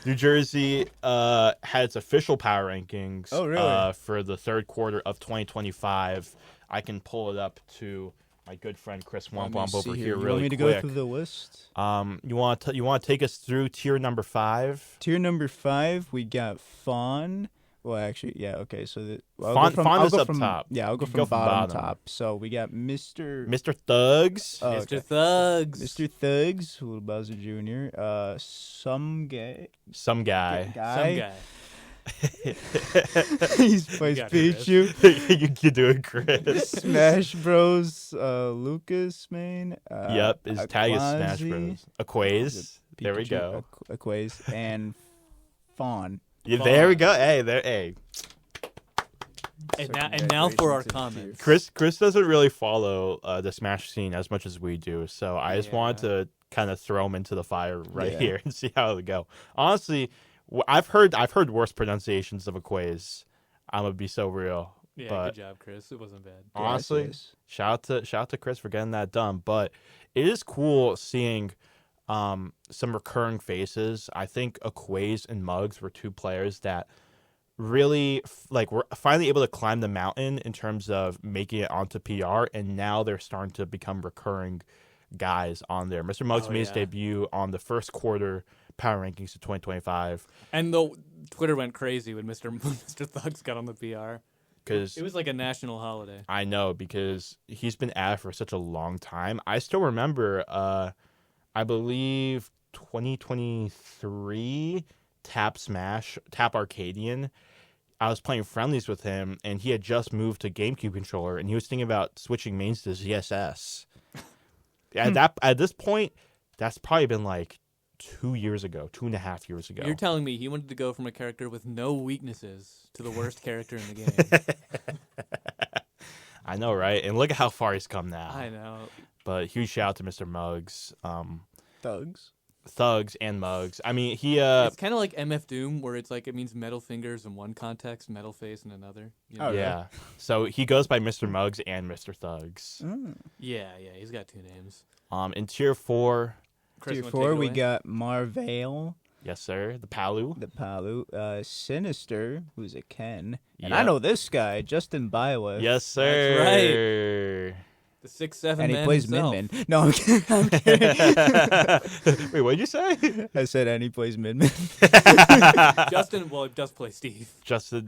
New Jersey had its official power rankings. Oh, really? For the third quarter of 2025. I can pull it up to my good friend Chris Let me Wampomp over see here You really want me to quick. go through the list? You want to take us through tier number 5? Tier number 5, we got Fawn. Well, actually, yeah, okay. So Fawn is up top. Yeah, I'll go You from bottom top. So we got Mr. Thugs. Oh, Mr. okay. Thugs. Mr. Thugs, Little Bowser Jr. Some Some guy. Some guy. He's plays got it, Chris. Pichu. you do it, Chris. Smash Bros. Lucas, man. Yep, his tag is Smash Aquazi, Bros. Aquaze. There we Pikachu, go. Aquaze and Fawn. Yeah, there we go. Hey. And now for our comments. Chris doesn't really follow the Smash scene as much as we do, so I just wanted to kind of throw him into the fire right here and see how it would go. Honestly, I've heard worse pronunciations of Aquaze. I'm gonna be so real. Yeah, but good job, Chris. It wasn't bad. honestly, Yes. shout out to Chris for getting that done. But it is cool seeing some recurring faces. I think Aquaze and Muggs were two players that really were finally able to climb the mountain in terms of making it onto PR, and now they're starting to become recurring guys on there. Mr. Muggs made his debut on the first quarter power rankings of 2025. And the Twitter went crazy when Mr. Thugs got on the PR. Because It was like a national holiday. I know, because he's been at it for such a long time. I still remember, I believe 2023 Tap Arcadian. I was playing friendlies with him, and he had just moved to GameCube controller, and he was thinking about switching mains to ZSS. At this point, that's probably been like 2.5 years ago. You're telling me he wanted to go from a character with no weaknesses to the worst character in the game. I know, right? And look at how far he's come now. I know. But huge shout out to Mr. Muggs. Thugs and Muggs. I mean, he It's kind of like MF Doom, where it's like it means metal fingers in one context, metal face in another. You know? Oh, yeah. So he goes by Mr. Muggs and Mr. Thugs. Yeah, he's got two names. In tier 4, Chris, Tier wanna 4, take it we away? got Marvale, yes sir, the Palu. the Palu, Sinister, who's a Ken, and Yep. I know this guy, Justin Byler. Yes sir. The 6'7" And he man plays himself. Min Min. No, I'm kidding. I'm kidding. Wait, what'd you say? I said, and he plays Min Min. Justin, well, he does play Steve. Justin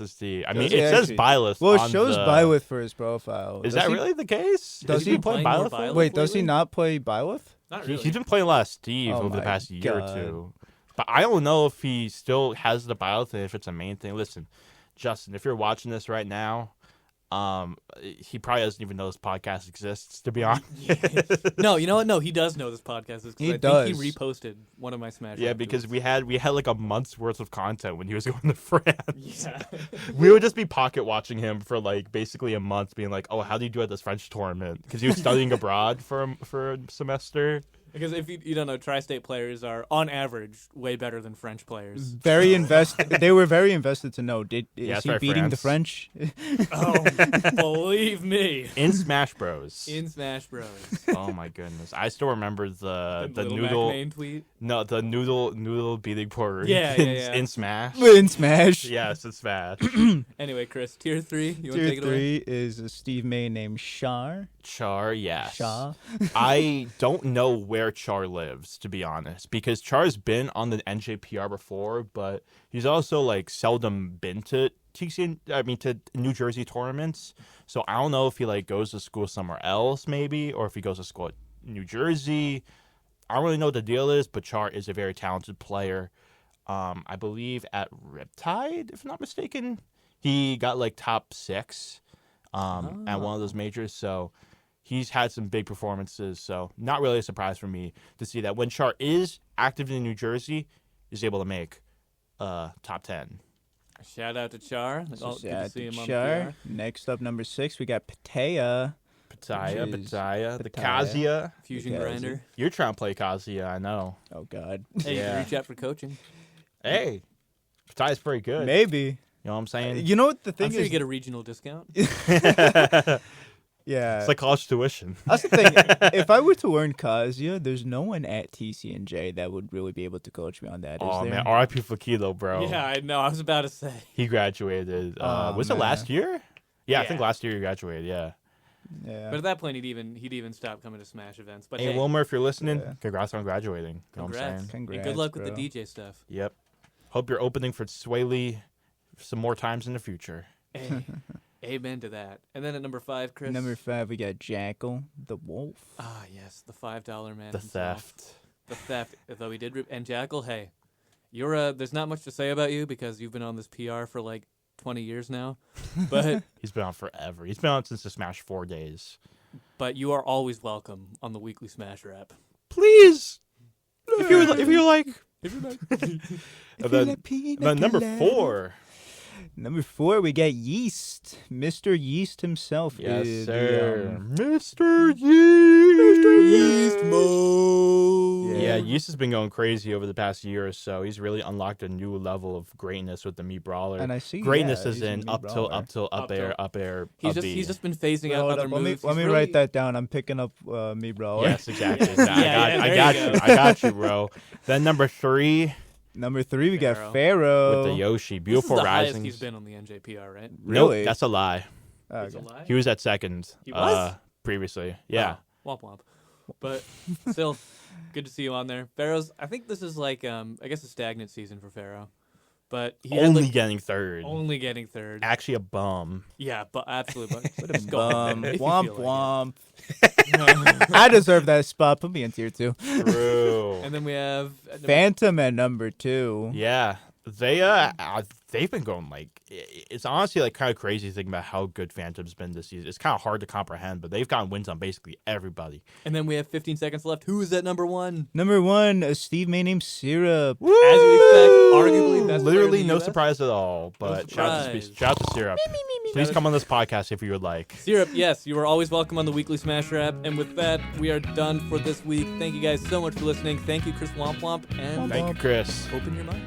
Steve. I mean, Does he it says actually? Byleth. Well, on it shows the... Byleth for his profile. Is Does that he- really the case? does Has he been playing playing more Byleth? Byleth? Wait, does he lately? not play Byleth? Not He's really. been playing a lot of Steve Oh over the my past year God. or two. But I don't know if he still has the Byleth and if it's a main thing. Listen, Justin, if you're watching this right now, he probably doesn't even know this podcast exists, to be honest. No, you know what? No, he does know this podcast. Is 'cause He I does. think he reposted one of my Smash. Yeah, Up because tweets. we had like a month's worth of content when he was going to France. Yeah. We would just be pocket watching him for like basically a month, being like, "Oh, how do you do at this French tournament?" Because he was studying abroad for a semester. Because if you don't know, tri-state players are on average way better than French players. Very invested. They were very invested to know. Is that's he right, beating the France. French? Oh, believe me. In Smash Bros. In Smash Bros. Oh my goodness, I still remember the Little noodle. Mac Main tweet. No, the noodle beating Puerto Yeah, Ricans yeah. in Smash. In Smash. Yes, it's Smash. Anyway, Chris, tier 3. You want to Tier take it away? 3 is a Steve May named Char. Char, yes. Shaw. I don't know where Char lives, to be honest, because Char's been on the NJPR before, but he's also like seldom been to to New Jersey tournaments. So I don't know if he like goes to school somewhere else, maybe, or if he goes to school at New Jersey. I don't really know what the deal is, but Char is a very talented player. I believe at Riptide, if I'm not mistaken, he got like top 6 at one of those majors. So he's had some big performances. So not really a surprise for me to see that when Char is active in New Jersey, is able to make top 10. Shout out to Char. Oh, good to see him on the Char. PR. Next up, number 6, we got Patea. Pataya, Which is the Pataya. Kazuya. Fusion Okay, Grinder. You're trying to play Kazuya, I know. Oh, God. Hey, you Yeah. can reach out for coaching. Hey, Pataya's pretty good. Maybe. You know what I'm saying? You know what the I'm thing sure is? you get a regional discount. Yeah. It's like college tuition. That's the thing. If I were to learn Kazuya, there's no one at TCNJ that would really be able to coach me on that. Oh is there? man, R.I.P. Fakilo, bro. Yeah, I know. I was about to say. He graduated. Oh, Was it man. last year? Yeah, I think Yeah. last year he graduated. Yeah. Yeah. But at that point, he'd even stop coming to Smash events. But Hey, hey, Wilmer, if you're listening, Yeah. congrats on graduating. You know what I'm congrats. saying? And Congrats, good luck with bro. the DJ stuff. Yep. Hope you're opening for Sway Lee some more times in the future. Hey, amen to that. And then at number 5, Chris. Number 5, we got Jackal the Wolf. Ah, yes, the $5 man. The himself. theft. The theft. Though he did. And Jackal, hey, you're there's not much to say about you because you've been on this PR for like 20 years now. But He's been on forever. He's been on since the Smash 4 days. but you are always welcome on the weekly Smash Rap. Please, if you like. If you like. And then number 4. Number 4, we got Yeast. Mr. Yeast himself. Yes, is sir. the, Mr. Yeast. Yeast mode. Yeah, Yeast has been going crazy over the past year or so. He's really unlocked a new level of greatness with the Meat Brawler. And I see Greatness yeah, is he's a in Meat up Brawler. up air, up air, He's up just B. he's just been phasing out Hold other up, moves. let me He's really- write that down. I'm picking up me, bro. Yes, exactly. Yeah, I there got you you. go. I got you, bro. Then number 3 Number 3, we got Pharaoh. Pharaoh. with the Yoshi, This Beautiful is the highest Risings. he's been on the NJPR, right? Really? Nope, that's a lie. Oh, It's a okay. lie? He was at second. He was? Previously. Yeah. Oh, womp womp. But still, good to see you on there. Pharaoh's, I think this is like, I guess a stagnant season for Pharaoh. But he had, Only like, getting third. only getting third. Actually a bum. Yeah, but absolutely. But What a bum. if you Womp feel like womp. I deserve that spot. Put me in tier 2. True. And then we have Phantom at number 2. Yeah, they've been going like it's honestly like kind of crazy thinking about how good Phantom's been this season. It's kind of hard to comprehend, but they've gotten wins on basically everybody. and then we have 15 seconds left. Who is at number 1? Number 1, a Steve May named Syrup. As you expect, arguably best player Literally in the no US. surprise at all. But surprise. shout out to Syrup. Please come on this podcast if you would like. Syrup, yes, you are always welcome on the weekly Smash Rap. And with that, we are done for this week. Thank you guys so much for listening. Thank you, Chris Womp Womp, and Thank you, Chris. open your mind.